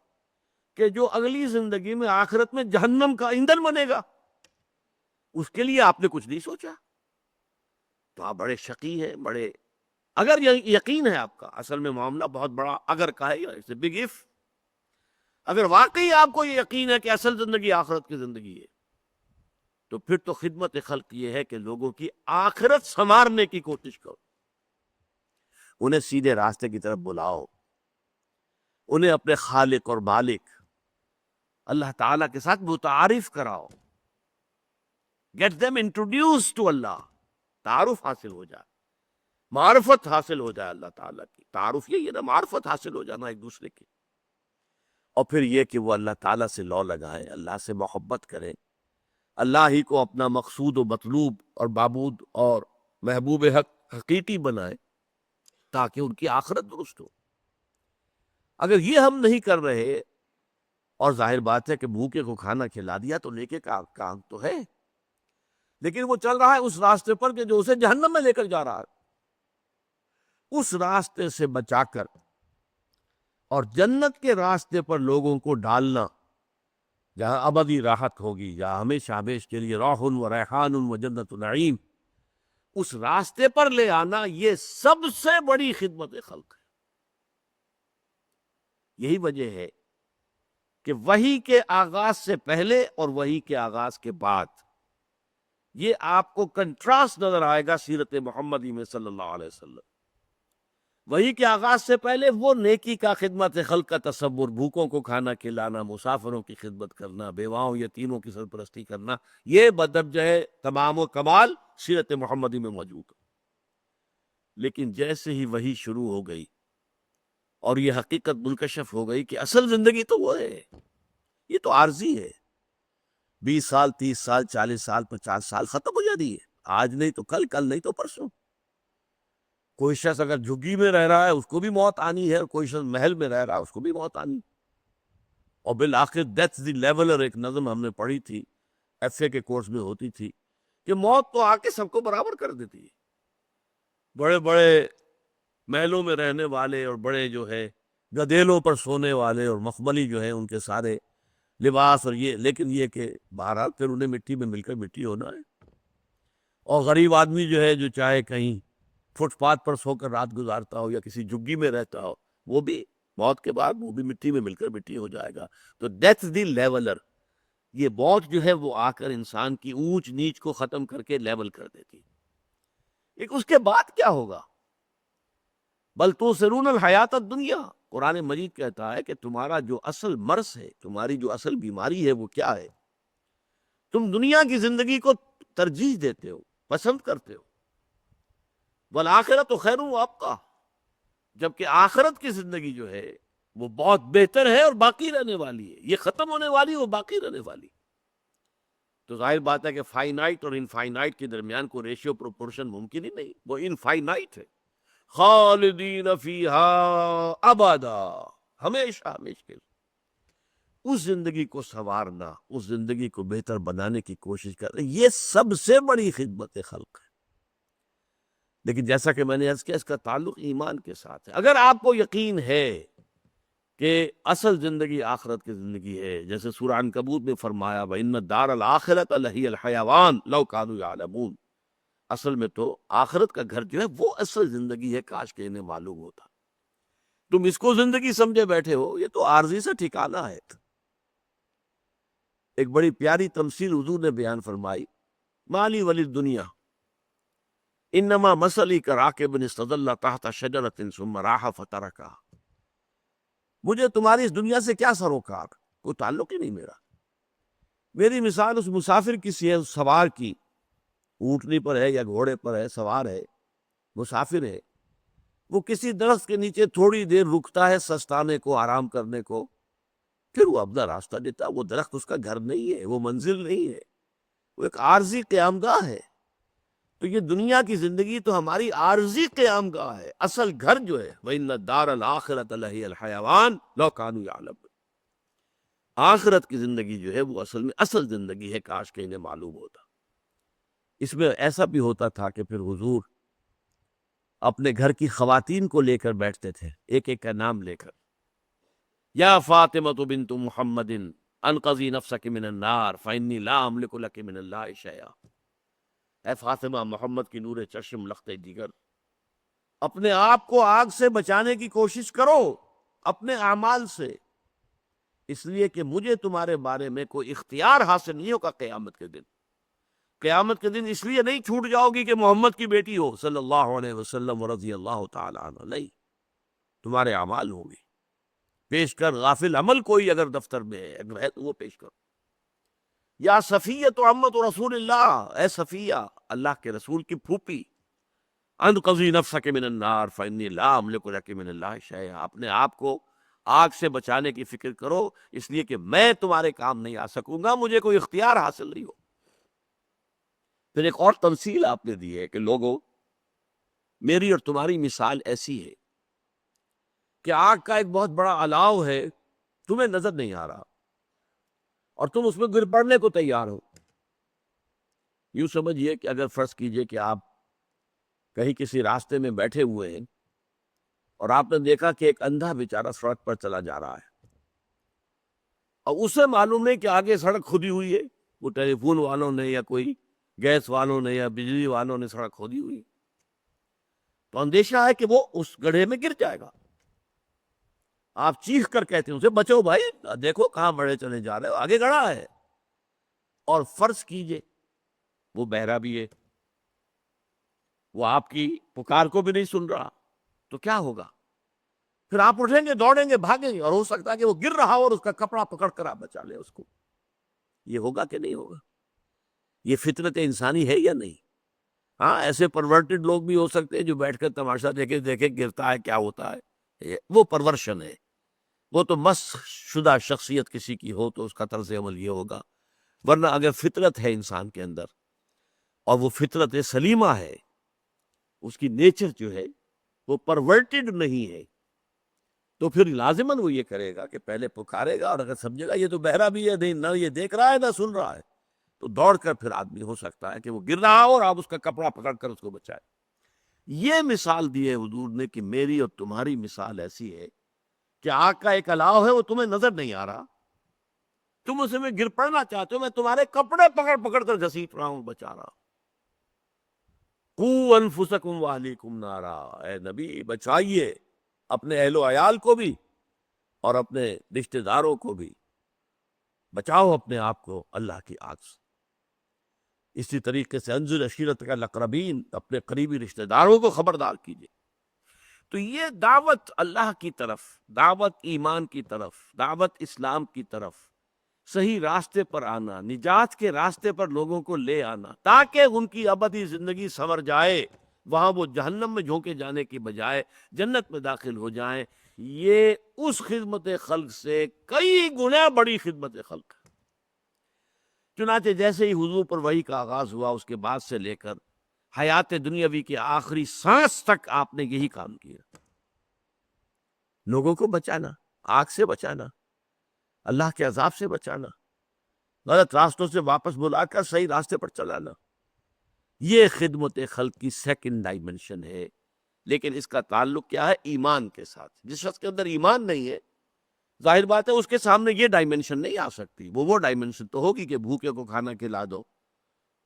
کہ جو اگلی زندگی میں آخرت میں جہنم کا ایندھن بنے گا، اس کے لیے آپ نے کچھ نہیں سوچا، تو آپ بڑے شقی ہیں، بڑے، اگر یقین ہے آپ کا، اصل میں معاملہ بہت بڑا اگر کا ہے، اٹس اے بگ اف۔ اگر واقعی آپ کو یہ یقین ہے کہ اصل زندگی آخرت کی زندگی ہے، تو پھر تو خدمت خلق یہ ہے کہ لوگوں کی آخرت سنوارنے کی کوشش کرو، انہیں سیدھے راستے کی طرف بلاؤ، انہیں اپنے خالق اور مالک اللہ تعالیٰ کے ساتھ متعارف کراؤ، گیٹ them introduced to اللہ، تعارف حاصل ہو جائے، معرفت حاصل ہو جائے اللہ تعالیٰ کی۔ تعارف یہی ہے نا، معرفت حاصل ہو جانا ایک دوسرے کی، اور پھر یہ کہ وہ اللہ تعالیٰ سے لو لگائیں، اللہ سے محبت کریں، اللہ ہی کو اپنا مقصود و مطلوب اور معبود اور محبوب حق حقیقی بنائیں، تاکہ ان کی آخرت درست ہو۔ اگر یہ ہم نہیں کر رہے، اور ظاہر بات ہے کہ بھوکے کو کھانا کھلا دیا تو لے کے کام تو ہے، لیکن وہ چل رہا ہے اس راستے پر کہ جو اسے جہنم میں لے کر جا رہا ہے، اس راستے سے بچا کر اور جنت کے راستے پر لوگوں کو ڈالنا، جہاں ابدی راحت ہوگی، جہاں ہمیشہ ہمیشہ کے لیے روح و ریحان و جنت نعیم، اس راستے پر لے آنا، یہ سب سے بڑی خدمت خلق ہے۔ یہی وجہ ہے کہ وحی کے آغاز سے پہلے اور وحی کے آغاز کے بعد یہ آپ کو کنٹراسٹ نظر آئے گا سیرت محمدی میں صلی اللہ علیہ وسلم۔ وحی کے آغاز سے پہلے وہ نیکی کا، خدمت خلق کا تصور، بھوکوں کو کھانا کھلانا، مسافروں کی خدمت کرنا، بیواؤں یتیموں کی سرپرستی کرنا، یہ بدرجہ تمام و کمال سیرت محمدی میں موجود ہے۔ لیکن جیسے ہی وحی شروع ہو گئی اور یہ حقیقت منکشف ہو گئی کہ اصل زندگی تو وہ ہے، یہ تو عارضی ہے، 20 سال، 30 سال، 40 سال، 50 سال ختم ہو جاتی ہے، آج نہیں تو کل، کل نہیں تو پرسوں۔ کوئی شخص اگر جھگی میں رہ رہا ہے اس کو بھی موت آنی ہے، اور کوئی شخص محل میں رہ رہا ہے اس کو بھی موت آنی ہے، اور بالآخر دیتھ دی لیولر، ایک نظم ہم نے پڑھی تھی، ایف اے کے کورس میں ہوتی تھی، کہ موت تو آ کے سب کو برابر کر دیتی ہے۔ بڑے بڑے محلوں میں رہنے والے اور بڑے جو ہے گدیلوں پر سونے والے اور مخملی جو ہیں ان کے سارے لباس اور یہ، لیکن یہ کہ بہرحال پھر انہیں مٹی میں مل کر مٹی ہونا ہے۔ اور غریب آدمی جو ہے، جو چاہے کہیں فٹ پاتھ پر سو کر رات گزارتا ہو یا کسی جھگی میں رہتا ہو، وہ بھی موت کے بعد وہ بھی مٹی میں مل کر مٹی ہو جائے گا۔ تو ڈیتھ دی لیولر، یہ موت جو ہے وہ آ کر انسان کی اونچ نیچ کو ختم کر کے لیول کر دیتی۔ ایک اس کے بعد کیا ہوگا؟ بل تؤثرون الحیات الدنیا، قرآن مجید کہتا ہے کہ تمہارا جو اصل مرض ہے، تمہاری جو اصل بیماری ہے وہ کیا ہے؟ تم دنیا کی زندگی کو ترجیح دیتے ہو، پسند کرتے ہو، والآخرۃ خیر وابقیٰ، جبکہ آخرت کی زندگی جو ہے وہ بہت بہتر ہے اور باقی رہنے والی ہے، یہ ختم ہونے والی، وہ باقی رہنے والی۔ تو ظاہر بات ہے کہ فائنائٹ اور انفائنائٹ کے درمیان کوئی ریشیو پروپورشن ممکن ہی نہیں، وہ انفائنائٹ ہے۔ خالدین فیہا ابدا، ہمیشہ ہمیشہ کے لیے۔ اس زندگی کو سنوارنا، اس زندگی کو بہتر بنانے کی کوشش کر رہے، یہ سب سے بڑی خدمت خلق ہے۔ لیکن جیسا کہ میں نے عرض کیا، اس کا تعلق ایمان کے ساتھ ہے۔ اگر آپ کو یقین ہے کہ اصل زندگی آخرت کی زندگی ہے، جیسے سورہ عنکبوت میں فرمایا وَإِنَّ الدَّارَ الْآخِرَةَ لَهِيَ الْحَيَوَانُ لَوْ كَانُوا يَعْلَمُونَ، اصل میں تو آخرت کا گھر جو ہے وہ اصل زندگی ہے، کاش کہ انہیں معلوم ہوتا۔ تم اس کو زندگی سمجھے بیٹھے ہو، یہ تو عارضی سے ٹھکانہ ہے۔ ایک بڑی پیاری تمثیل حضور نے بیان فرمائی، مالی ولی دنیا، انما مثلی کراکب استظل تحت شجرۃ ثم راح فترکها، مجھے تمہاری اس دنیا سے کیا سروکار، کوئی تعلق ہی نہیں میرا۔ میری مثال اس مسافر کی سی ہے، اس سوار کی، اونٹنی پر ہے یا گھوڑے پر ہے، سوار ہے، مسافر ہے، وہ کسی درخت کے نیچے تھوڑی دیر رکتا ہے سستانے کو، آرام کرنے کو، پھر وہ اپنا راستہ دیتا۔ وہ درخت اس کا گھر نہیں ہے، وہ منزل نہیں ہے، وہ ایک عارضی قیام گاہ ہے۔ تو یہ دنیا کی زندگی تو ہماری عارضی قیام گاہ ہے، اصل گھر جو ہے وَإِنَّ الدَّارَ الْآخِرَةَ لَهِيَ الْحَيَوَانُ لَوْ كَانُوا يَعْلَمُونَ، آخرت کی زندگی جو ہے وہ اصل میں اصل زندگی ہے، کاش کہ انہیں معلوم ہوتا۔ اس میں ایسا بھی ہوتا تھا کہ پھر حضور اپنے گھر کی خواتین کو لے کر بیٹھتے تھے، ایک ایک کا نام لے کر، یا فاطمۃ بنت محمد انقذی نفسک من النار فانی لا املک لک من اللہ شیئا، اے فاطمہ، محمد کی نور چشم لخت جگر، اپنے آپ کو آگ سے بچانے کی کوشش کرو اپنے اعمال سے، اس لیے کہ مجھے تمہارے بارے میں کوئی اختیار حاصل نہیں ہوگا قیامت کے دن۔ قیامت کے دن اس لیے نہیں چھوٹ جاؤ گی کہ محمد کی بیٹی ہو صلی اللہ علیہ وسلم و رضی اللہ تعالی عنہ، نہیں، تمہارے اعمال ہوں گے پیش کر۔ غافل عمل کوئی اگر دفتر میں ہے، اگر ہے تو وہ پیش کرو۔ یا صفیہ عمت رسول اللہ، اے صفیہ، اللہ کے رسول کی پھوپھی، انقذی نفسک من النار فانی لا املک لک من اللہ شیئا، اپنے آپ کو آگ سے بچانے کی فکر کرو، اس لیے کہ میں تمہارے کام نہیں آ سکوں گا، مجھے کوئی اختیار حاصل نہیں ہو۔ پھر ایک اور تمثیل آپ نے دی ہے کہ لوگوں، میری اور تمہاری مثال ایسی ہے کہ آگ کا ایک بہت بڑا الاؤ ہے، تمہیں نظر نہیں آ رہا اور تم اس میں گر پڑنے کو تیار ہو۔ یوں سمجھیے کہ اگر فرض کیجئے کہ آپ کہیں کسی راستے میں بیٹھے ہوئے ہیں اور آپ نے دیکھا کہ ایک اندھا بیچارہ سڑک پر چلا جا رہا ہے، اور اسے معلوم نہیں کہ آگے سڑک کھودی ہوئی ہے، وہ ٹیلی فون والوں نے یا کوئی گیس والوں نے یا بجلی والوں نے سڑک کھودی ہوئی، تو اندیشہ ہے کہ وہ اس گڑھے میں گر جائے گا۔ آپ چیخ کر کہتے ہیں اسے بچو بھائی، دیکھو کہاں بڑے چلے جا رہے ہو، آگے گڑھا ہے۔ اور فرض کیجئے وہ بہرا بھی ہے، وہ آپ کی پکار کو بھی نہیں سن رہا، تو کیا ہوگا؟ پھر آپ اٹھیں گے، دوڑیں گے، بھاگیں گے، اور ہو سکتا ہے کہ وہ گر رہا ہو اور اس کا کپڑا پکڑ کر آپ بچا لیں اس کو۔ یہ ہوگا کہ نہیں ہوگا؟ یہ فطرت انسانی ہے یا نہیں؟ ہاں، ایسے پرورٹڈ لوگ بھی ہو سکتے ہیں جو بیٹھ کر تماشا دیکھے دیکھے گرتا ہے کیا ہوتا ہے، وہ پرورشن ہے، وہ تو مس شدہ شخصیت کسی کی ہو تو اس کا طرز عمل یہ ہوگا۔ ورنہ اگر فطرت ہے انسان کے اندر اور وہ فطرت سلیمہ ہے، اس کی نیچر جو ہے وہ پرورٹڈ نہیں ہے، تو پھر لازماً وہ یہ کرے گا کہ پہلے پکارے گا، اور اگر سمجھے گا یہ تو بہرا بھی ہے، نہیں نہ یہ دیکھ رہا ہے نہ سن رہا ہے، تو دوڑ کر پھر آدمی ہو سکتا ہے کہ وہ گر رہا ہو اور آپ اس کا کپڑا پکڑ کر اس کو بچائے۔ یہ مثال دی ہے حضور نے کہ میری اور تمہاری مثال ایسی ہے کہ آگ کا ایک الاؤ ہے، وہ تمہیں نظر نہیں آ رہا، تم اسے میں گر پڑنا چاہتے ہو، میں تمہارے کپڑے پکڑ پکڑ کر گھسیٹ رہا ہوں، بچا رہا ہوں۔ قوا انفسکم واہلیکم نارا، اے نبی بچائیے اپنے اہل و عیال کو بھی اور اپنے رشتہ داروں کو بھی، بچاؤ اپنے آپ کو اللہ کی آگ سے۔ اسی طریقے سے انذر عشیرتک الاقربین، اپنے قریبی رشتہ داروں کو خبردار کیجیے۔ تو یہ دعوت اللہ کی طرف، دعوت ایمان کی طرف، دعوت اسلام کی طرف، صحیح راستے پر آنا، نجات کے راستے پر لوگوں کو لے آنا تاکہ ان کی ابدی زندگی سنور جائے، وہاں وہ جہنم میں جھونکے جانے کی بجائے جنت میں داخل ہو جائیں، یہ اس خدمت خلق سے کئی گنا بڑی خدمت خلق ہے۔ چنانچہ جیسے ہی حضور پر وحی کا آغاز ہوا، اس کے بعد سے لے کر حیات دنیاوی کے آخری سانس تک آپ نے یہی کام کیا، لوگوں کو بچانا، آگ سے بچانا، اللہ کے عذاب سے بچانا، غلط راستوں سے واپس بلا کر صحیح راستے پر چلانا۔ یہ خدمت خلق کی سیکنڈ ڈائمنشن ہے، لیکن اس کا تعلق کیا ہے؟ ایمان کے ساتھ۔ جس شخص کے اندر ایمان نہیں ہے، ظاہر بات ہے اس کے سامنے یہ ڈائمنشن نہیں آ سکتی۔ وہ ڈائمنشن تو ہوگی کہ بھوکے کو کھانا کھلا دو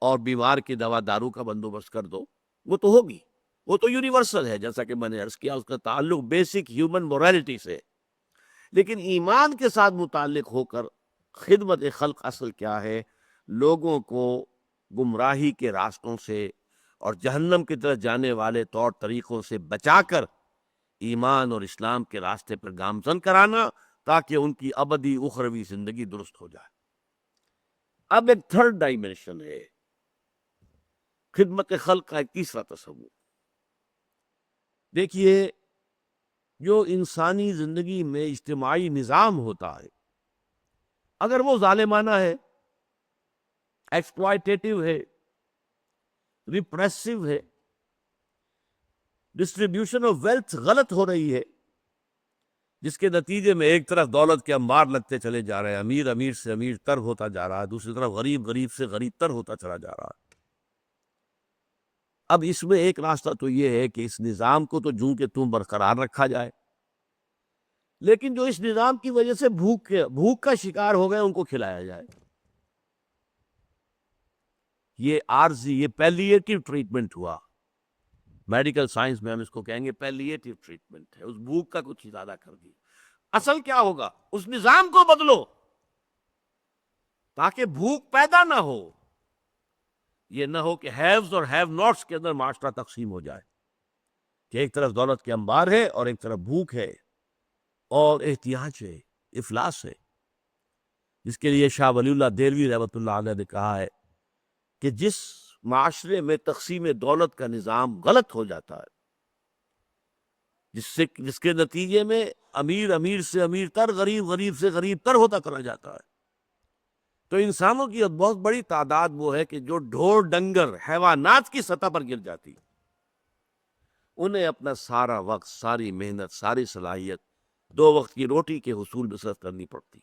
اور بیمار کی دوا دارو کا بندوبست کر دو، وہ تو ہوگی، وہ تو یونیورسل ہے، جیسا کہ میں نے عرض کیا، اس کا تعلق بیسک ہیومن مورالٹی سے۔ لیکن ایمان کے ساتھ متعلق ہو کر خدمت خلق اصل کیا ہے؟ لوگوں کو گمراہی کے راستوں سے، اور جہنم کی طرف جانے والے طور طریقوں سے بچا کر ایمان اور اسلام کے راستے پر گامزن کرانا، تاکہ ان کی ابدی اخروی زندگی درست ہو جائے۔ اب ایک تھرڈ ڈائمینشن ہے خدمت خلق کا، ایک تیسرا تصور۔ دیکھیے، جو انسانی زندگی میں اجتماعی نظام ہوتا ہے، اگر وہ ظالمانہ ہے، ایکسپلائٹیٹو ہے، ریپریسو ہے، ڈسٹریبیوشن آف ویلتھ غلط ہو رہی ہے، جس کے نتیجے میں ایک طرف دولت کے انبار لگتے چلے جا رہے ہیں، امیر امیر سے امیر تر ہوتا جا رہا ہے، دوسری طرف غریب غریب سے غریب تر ہوتا چلا جا رہا ہے۔ اب اس میں ایک راستہ تو یہ ہے کہ اس نظام کو تو جوں کہ توں برقرار رکھا جائے، لیکن جو اس نظام کی وجہ سے بھوک کا شکار ہو گئے ان کو کھلایا جائے۔ یہ عارضی، یہ پیلیٹیو ٹریٹمنٹ ہوا، میڈیکل سائنس میں ہم اس کو کہیں گے پیلیٹیو ٹریٹمنٹ ہے، اس بھوک کا کچھ زیادہ کر دی۔ اصل کیا ہوگا؟ اس نظام کو بدلو تاکہ بھوک پیدا نہ ہو، یہ نہ ہو کہ ہیوز اور ہیو ناٹس کے اندر معاشرہ تقسیم ہو جائے، کہ ایک طرف دولت کے انبار ہے اور ایک طرف بھوک ہے اور احتیاج ہے، افلاس ہے، جس کے لیے شاہ ولی اللہ دہلوی رحمۃ اللہ علیہ نے کہا ہے کہ جس معاشرے میں تقسیم دولت کا نظام غلط ہو جاتا ہے، جس کے نتیجے میں امیر امیر سے امیر تر، غریب غریب سے غریب تر ہوتا چلا جاتا ہے، تو انسانوں کی بہت بڑی تعداد وہ ہے کہ جو ڈھور ڈنگر حیوانات کی سطح پر گر جاتی، انہیں اپنا سارا وقت، ساری محنت، ساری صلاحیت 2 وقت کی روٹی کے حصول میں صرف کرنی پڑتی،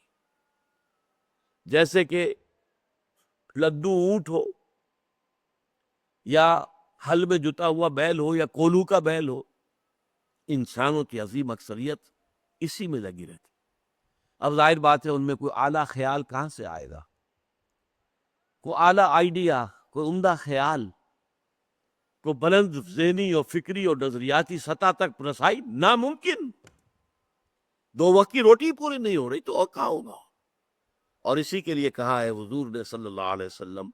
جیسے کہ لدو اونٹ ہو یا ہل میں جتا ہوا بیل ہو یا کولو کا بیل ہو، انسانوں کی عظیم اکثریت اسی میں لگی رہتی۔ اب ظاہر بات ہے ان میں کوئی اعلیٰ خیال کہاں سے آئے گا، کوئی اعلیٰ آئیڈیا، کوئی عمدہ خیال، کوئی بلند ذہنی اور فکری اور نظریاتی سطح تک رسائی ناممکن۔ 2 وقت کی روٹی پوری نہیں ہو رہی تو اور کہاں ہوگا؟ اور اسی کے لیے کہا ہے حضور نے صلی اللہ علیہ وسلم،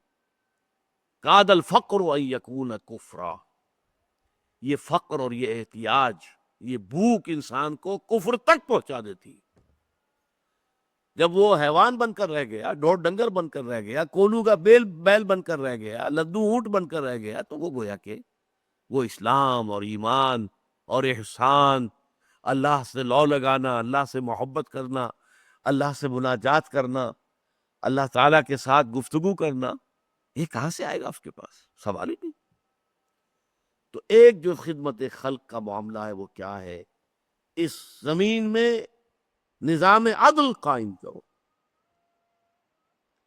کاد الفقر ان یکون کفرا، یہ فقر اور یہ احتیاج، یہ بھوک انسان کو کفر تک پہنچا دیتی۔ جب وہ حیوان بن کر رہ گیا، ڈھور ڈنگر بن کر رہ گیا، کولو کا بیل بن کر رہ گیا، لدو اونٹ بن کر رہ گیا، تو وہ گویا کہ وہ اسلام اور ایمان اور احسان، اللہ سے لو لگانا، اللہ سے محبت کرنا، اللہ سے مناجات کرنا، اللہ تعالیٰ کے ساتھ گفتگو کرنا، یہ کہاں سے آئے گا اس کے پاس؟ سوال ہی نہیں۔ تو ایک جو خدمت خلق کا معاملہ ہے وہ کیا ہے؟ اس زمین میں نظام عدل قائم کرو۔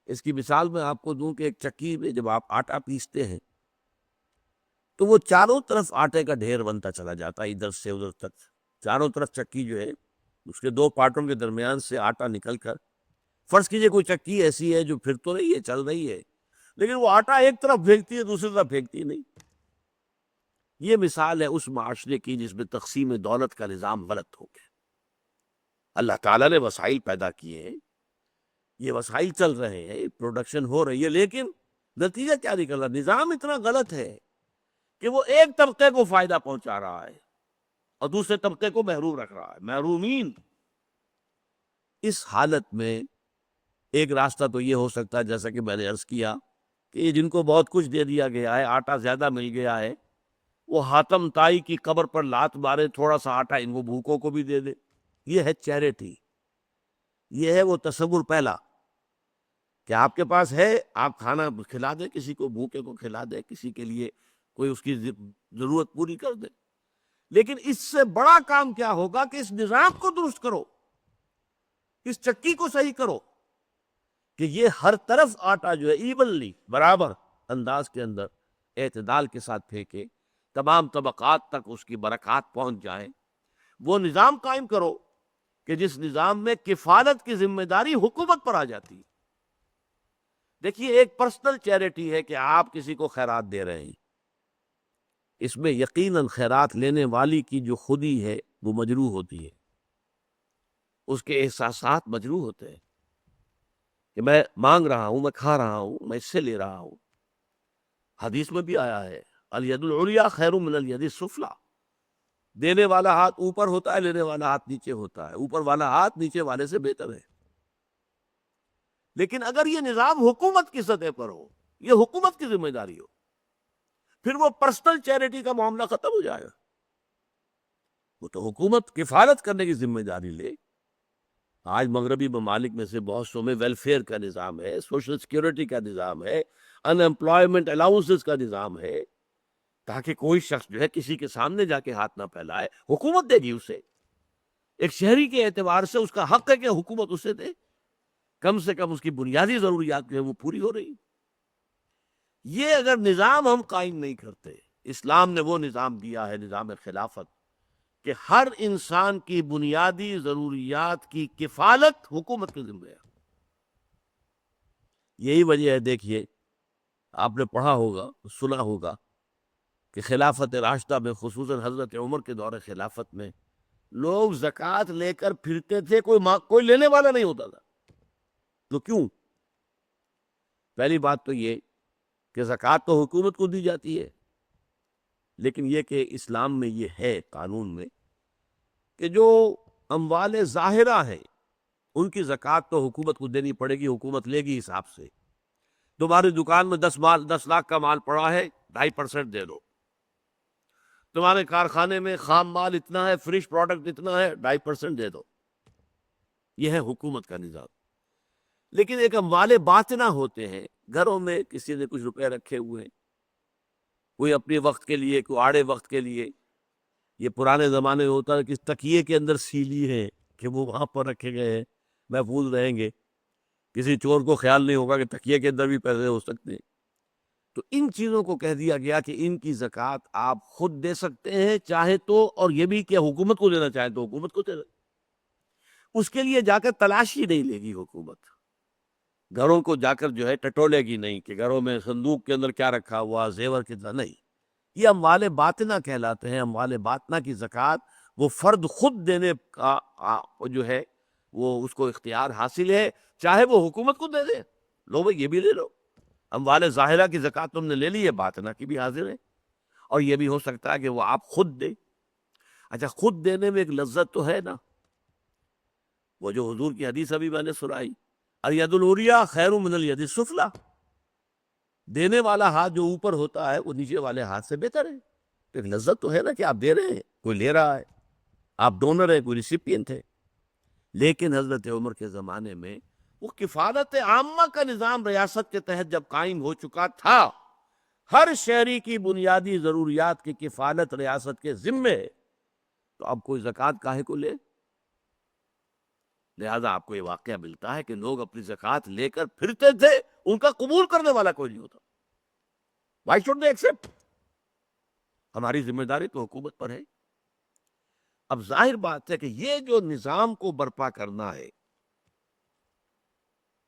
اس کی مثال میں آپ کو دوں کہ ایک چکی میں جب آپ آٹا پیستے ہیں تو وہ چاروں طرف آٹے کا ڈھیر بنتا چلا جاتا ہے، ادھر سے ادھر تک، چاروں طرف چکی جو ہے اس کے 2 پارٹوں کے درمیان سے آٹا نکل کر، فرض کیجئے کوئی چکی ایسی ہے جو پھر تو رہی ہے، چل رہی ہے، لیکن وہ آٹا ایک طرف پھینکتی ہے، دوسری طرف پھینکتی نہیں۔ یہ مثال ہے اس معاشرے کی جس میں تقسیم دولت کا نظام غلط ہو گیا۔ اللہ تعالیٰ نے وسائل پیدا کیے ہیں، یہ وسائل چل رہے ہیں، پروڈکشن ہو رہی ہے، لیکن نتیجہ کیا نکل رہا؟ نظام اتنا غلط ہے کہ وہ ایک طبقے کو فائدہ پہنچا رہا ہے اور دوسرے طبقے کو محروم رکھ رہا ہے، محرومین۔ اس حالت میں ایک راستہ تو یہ ہو سکتا ہے، جیسا کہ میں نے عرض کیا، کہ جن کو بہت کچھ دے دیا گیا ہے، آٹا زیادہ مل گیا ہے، وہ حاتم تائی کی قبر پر لات مارے، تھوڑا سا آٹا ان کو بھوکوں کو بھی دے دے۔ یہ ہے چیریٹی، یہ ہے وہ تصور پہلا کہ آپ کے پاس ہے، آپ کھانا کھلا دیں، کسی کو بھوکے کو کھلا دیں، کسی کے لیے کوئی اس کی ضرورت پوری کر دے۔ لیکن اس سے بڑا کام کیا ہوگا کہ اس نظام کو درست کرو، اس چکی کو صحیح کرو کہ یہ ہر طرف آٹا جو ہے ایونلی، برابر انداز کے اندر اعتدال کے ساتھ پھینکے، تمام طبقات تک اس کی برکات پہنچ جائیں۔ وہ نظام قائم کرو کہ جس نظام میں کفالت کی ذمہ داری حکومت پر آ جاتی۔ دیکھیے، ایک پرسنل چیریٹی ہے کہ آپ کسی کو خیرات دے رہے ہیں، اس میں یقیناً خیرات لینے والی کی جو خودی ہے وہ مجروح ہوتی ہے، اس کے احساسات مجروح ہوتے ہیں کہ میں مانگ رہا ہوں، میں کھا رہا ہوں، میں اس سے لے رہا ہوں۔ حدیث میں بھی آیا ہے، الید العلیٰ خیر من الید السفلی، دینے والا ہاتھ اوپر ہوتا ہے، لینے والا ہاتھ نیچے ہوتا ہے، اوپر والا ہاتھ نیچے والے سے بہتر ہے۔ لیکن اگر یہ نظام حکومت کی سطح پر ہو، یہ حکومت کی ذمہ داری ہو، پھر وہ پرسنل چیریٹی کا معاملہ ختم ہو جائے گا۔ وہ تو حکومت کفالت کرنے کی ذمہ داری لے۔ آج مغربی ممالک میں سے بہت سو میں ویلفیئر کا نظام ہے، سوشل سیکیورٹی کا نظام ہے، ان امپلائمنٹ الاؤنسز کا نظام ہے، تاکہ کوئی شخص جو ہے کسی کے سامنے جا کے ہاتھ نہ پھیلائے، حکومت دے گی اسے۔ ایک شہری کے اعتبار سے اس کا حق ہے کہ حکومت اسے دے، کم سے کم اس کی بنیادی ضروریات جو ہے وہ پوری ہو رہی۔ یہ اگر نظام ہم قائم نہیں کرتے، اسلام نے وہ نظام دیا ہے، نظام خلافت، کہ ہر انسان کی بنیادی ضروریات کی کفالت حکومت کے ذمہ ہے۔ یہی وجہ ہے، دیکھیے آپ نے پڑھا ہوگا، سنا ہوگا کہ خلافت راشدہ میں، خصوصاً حضرت عمر کے دور خلافت میں، لوگ زکوٰۃ لے کر پھرتے تھے، کوئی لینے والا نہیں ہوتا تھا۔ تو کیوں؟ پہلی بات تو یہ کہ زکوٰۃ تو حکومت کو دی جاتی ہے، لیکن یہ کہ اسلام میں یہ ہے قانون میں کہ جو اموال ظاہرہ ہیں ان کی زکوٰۃ تو حکومت کو دینی پڑے گی، حکومت لے گی حساب سے۔ تمہاری دکان میں 10 لاکھ کا مال پڑا ہے، 2.5% دے دو۔ تمہارے کارخانے میں خام مال اتنا ہے، فنش پروڈکٹ اتنا ہے، 2.5% دے دو۔ یہ ہے حکومت کا نظام۔ لیکن ایک اموال باطنہ ہوتے ہیں، گھروں میں کسی نے کچھ روپے رکھے ہوئے ہیں، کوئی اپنے وقت کے لیے، کوئی آڑے وقت کے لیے۔ یہ پرانے زمانے میں ہوتا ہے کہ تکیے کے اندر سیلی ہے کہ وہ وہاں پر رکھے گئے ہیں، محفوظ رہیں گے، کسی چور کو خیال نہیں ہوگا کہ تکیے کے اندر بھی پیسے ہو سکتے ہیں۔ تو ان چیزوں کو کہہ دیا گیا کہ ان کی زکوٰۃ آپ خود دے سکتے ہیں چاہے تو، اور یہ بھی کہ حکومت کو دینا چاہے تو حکومت کو دے دیں۔ اس کے لیے جا کر تلاشی نہیں لے گی حکومت، گھروں کو جا کر جو ہے ٹٹولے گی نہیں کہ گھروں میں صندوق کے اندر کیا رکھا ہوا، زیور کتنا، نہیں۔ یہ اموال باطنہ کہلاتے ہیں۔ اموال باطنہ کی زکوٰۃ وہ فرد خود دینے کا جو ہے وہ اس کو اختیار حاصل ہے، چاہے وہ حکومت کو دے دے، لو بھائی یہ بھی لے لو۔ اموال ظاہرہ کی زکوٰۃ تم نے لے لی ہے، باطنہ کی بھی حاضر ہے، اور یہ بھی ہو سکتا ہے کہ وہ آپ خود دیں۔ اچھا، خود دینے میں ایک لذت تو ہے نا، وہ جو حضور کی حدیث ابھی میں نے سنائی، الید العلیٰ خیر من الید السفلی، دینے والا ہاتھ جو اوپر ہوتا ہے وہ نیچے والے ہاتھ سے بہتر ہے۔ تو ایک لذت تو ہے نا کہ آپ دے رہے ہیں، کوئی لے رہا ہے، آپ ڈونر ہیں، کوئی ریسیپینٹ ہے۔ لیکن حضرت عمر کے زمانے میں وہ کفالت عامہ کا نظام ریاست کے تحت جب قائم ہو چکا تھا، ہر شہری کی بنیادی ضروریات کی کفالت ریاست کے ذمے ہے، تو اب کوئی زکوٰۃ کاہے کو لے؟ لہذا آپ کو یہ واقعہ ملتا ہے کہ لوگ اپنی زکوٰۃ لے کر پھرتے تھے، ان کا قبول کرنے والا کوئی نہیں ہوتا۔ Why should they accept؟ ہماری ذمہ داری تو حکومت پر ہے۔ اب ظاہر بات ہے کہ یہ جو نظام کو برپا کرنا ہے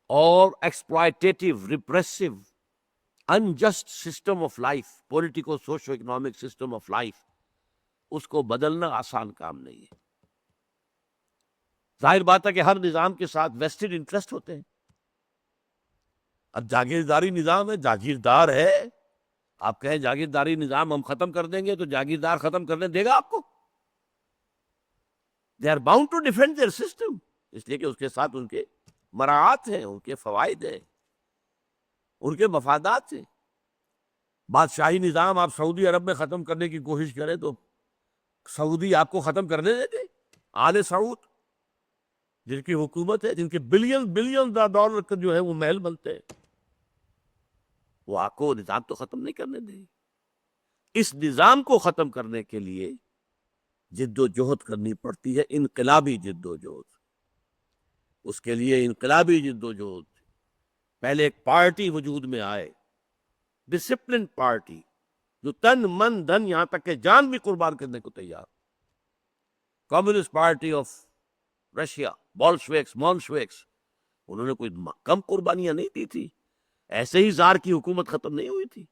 اور exploitative, repressive, unjust system of life, politico socio economic system of life, اس کو بدلنا آسان کام نہیں ہے۔ ظاہر بات ہے کہ ہر نظام کے ساتھ ویسٹڈ انٹرسٹ ہوتے ہیں۔ اب جاگیرداری نظام ہے، جاگیردار ہے، آپ کہیں جاگیرداری نظام ہم ختم کر دیں گے تو جاگیردار ختم کرنے دے گا آپ کو؟ they are bound to defend their system، اس لیے کہ اس کے ساتھ ان کے مراعات ہیں، ان کے فوائد ہیں، ان کے مفادات ہیں۔ بادشاہی نظام آپ سعودی عرب میں ختم کرنے کی کوشش کریں تو سعودی آپ کو ختم کرنے دیں گے؟ آل سعود جن کی حکومت ہے، جن کے بلین ڈالر کا جو ہے وہ محل بنتے ہیں، وہ آپ کو نظام تو ختم نہیں کرنے دیں گے۔ اس نظام کو ختم کرنے کے لیے جد و جہد کرنی پڑتی ہے، انقلابی جد و جہد۔ اس کے لیے انقلابی جد و جہد، پہلے ایک پارٹی وجود میں آئے، ڈسپلن پارٹی، جو تن من دھن یہاں تک کہ جان بھی قربان کرنے کو تیار۔ کمیونسٹ پارٹی آف رشیا، بولشویکس، مونشویکس، انہوں نے کوئی کم قربانیاں نہیں دی تھی، ایسے ہی زار کی حکومت ختم نہیں ہوئی تھی،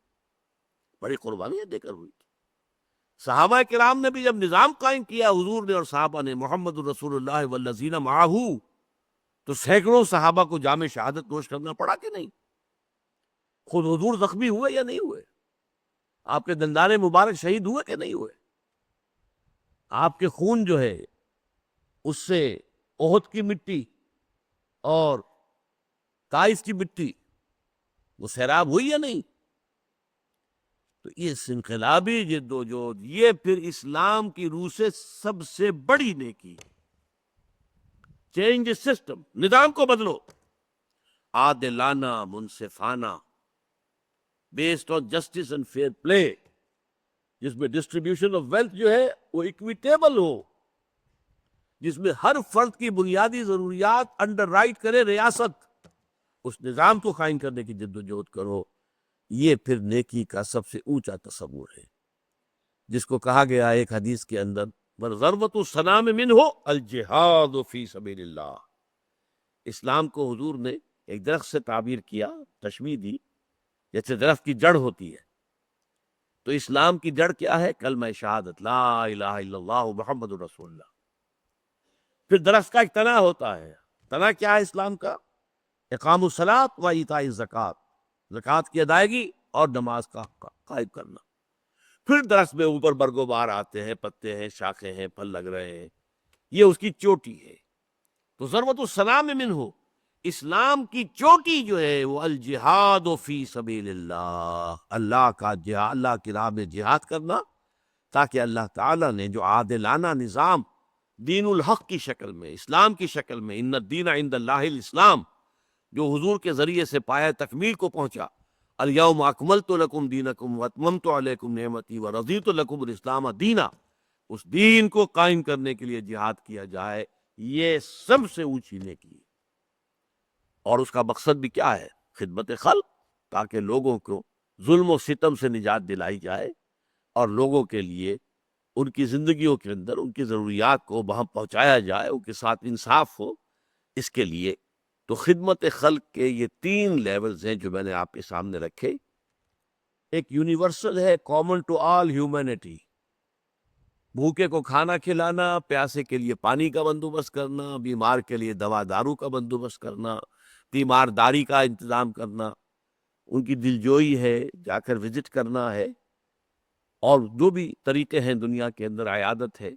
بڑی قربانیاں دے کر ہوئی تھی۔ صحابہ کرام نے بھی جب نظام قائم کیا، حضور نے اور صحابہ نے، محمد الرسول اللہ والذین معہ، تو سینکڑوں صحابہ کو جام شہادت نوش کرنا پڑا کہ نہیں؟ خود حضور زخمی ہوئے یا نہیں ہوئے؟ آپ کے دندان مبارک شہید ہوئے کہ نہیں ہوئے؟ آپ کے خون جو ہے اس سے احد کی مٹی اور طائف کی مٹی وہ سیراب ہوئی یا نہیں؟ تو یہ انقلابی جد و جہد، یہ پھر اسلام کی روح سے سب سے بڑی نیکی۔ چینج سسٹم، نظام کو بدلو، عادلانہ، منصفانہ، based on justice and fair play, جس میں ڈسٹریبیوشن آف ویلتھ جو ہے وہ اکویٹیبل ہو، جس میں ہر فرد کی بنیادی ضروریات انڈر رائٹ کرے ریاست، اس نظام کو قائم کرنے کی جد و جہد کرو۔ یہ پھر نیکی کا سب سے اونچا تصور ہے، جس کو کہا گیا ایک حدیث کے اندر ضربۃ السلام منہ الجہاد فی سبیل اللہ۔ اسلام کو حضور نے ایک درخت سے تعبیر کیا، تشبیہ دی، جیسے درخت کی جڑ ہوتی ہے۔ تو اسلام کی جڑ کیا ہے؟ کلمہ شہادت لا الہ الا اللہ محمد رسول اللہ۔ پھر درخت کا ایک تنا ہوتا ہے، تنا کیا ہے اسلام کا؟ اقام الصلاۃ و ایتاء الزکوٰۃ، زکوٰۃ کی ادائیگی اور نماز کا قائم کرنا۔ پھر درخت میں اوپر برگ و بہار آتے ہیں، پتے ہیں، شاخیں ہیں، پھل لگ رہے ہیں، یہ اس کی چوٹی ہے۔ تو ضربۃ السلام منہ، اسلام کی چوٹی جو ہے وہ الجہاد فی سبیل اللہ، اللہ کا جہاد، اللہ کی راہ میں جہاد کرنا، تاکہ اللہ تعالیٰ نے جو عادلانہ نظام دین الحق کی شکل میں، اسلام کی شکل میں، ان الدین عند اللہ الاسلام، جو حضور کے ذریعے سے پایہ تکمیل کو پہنچا، الیوم اکملت لکم دینکم واتممت علیکم نعمتی ورضیت لکم الاسلام دینا، اس دین کو قائم کرنے کے لیے جہاد کیا جائے، یہ سب سے اونچی نیکی ہے۔ اور اس کا مقصد بھی کیا ہے؟ خدمت خلق، تاکہ لوگوں کو ظلم و ستم سے نجات دلائی جائے اور لوگوں کے لیے ان کی زندگیوں کے اندر ان کی ضروریات کو وہاں پہنچایا جائے، ان کے ساتھ انصاف ہو۔ اس کے لیے تو خدمت خلق کے یہ 3 لیولز ہیں جو میں نے آپ کے سامنے رکھے۔ ایک یونیورسل ہے، کامن ٹو آل ہیومینٹی، بھوکے کو کھانا کھلانا، پیاسے کے لیے پانی کا بندوبست کرنا، بیمار کے لیے دوا دارو کا بندوبست کرنا، تیمارداری کا انتظام کرنا، ان کی دلجوئی ہے، جا کر وزٹ کرنا ہے، اور جو بھی طریقے ہیں دنیا کے اندر، عیادت ہے۔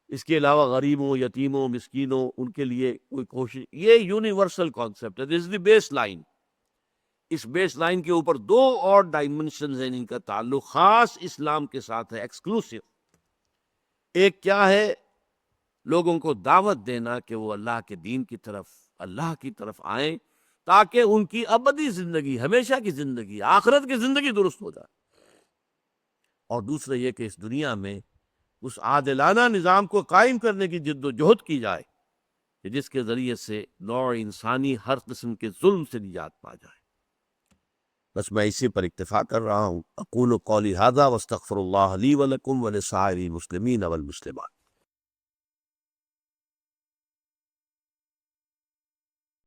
اس کے علاوہ غریبوں، یتیموں، مسکینوں، ان کے لیے کوئی کوشش، یہ یونیورسل کانسیپٹ ہے، دس از دی بیس لائن۔ اس بیس لائن کے اوپر 2 اور ڈائمنشنز ہیں جن کا تعلق خاص اسلام کے ساتھ ہے، ایکسکلوسیو۔ ایک کیا ہے؟ لوگوں کو دعوت دینا کہ وہ اللہ کے دین کی طرف، اللہ کی طرف آئیں، تاکہ ان کی ابدی زندگی، ہمیشہ کی زندگی، آخرت کی زندگی درست ہو جائے۔ اور دوسرا یہ کہ اس دنیا میں اس عادلانہ نظام کو قائم کرنے کی جد و جہد کی جائے کہ جس کے ذریعے سے نوع انسانی ہر قسم کے ظلم سے نجات پا جائے۔ بس میں اسی پر اکتفا کر رہا ہوں۔ اقول قولی ھذا واستغفر اللہ لی ولکم ولسائر المسلمین والمسلمات۔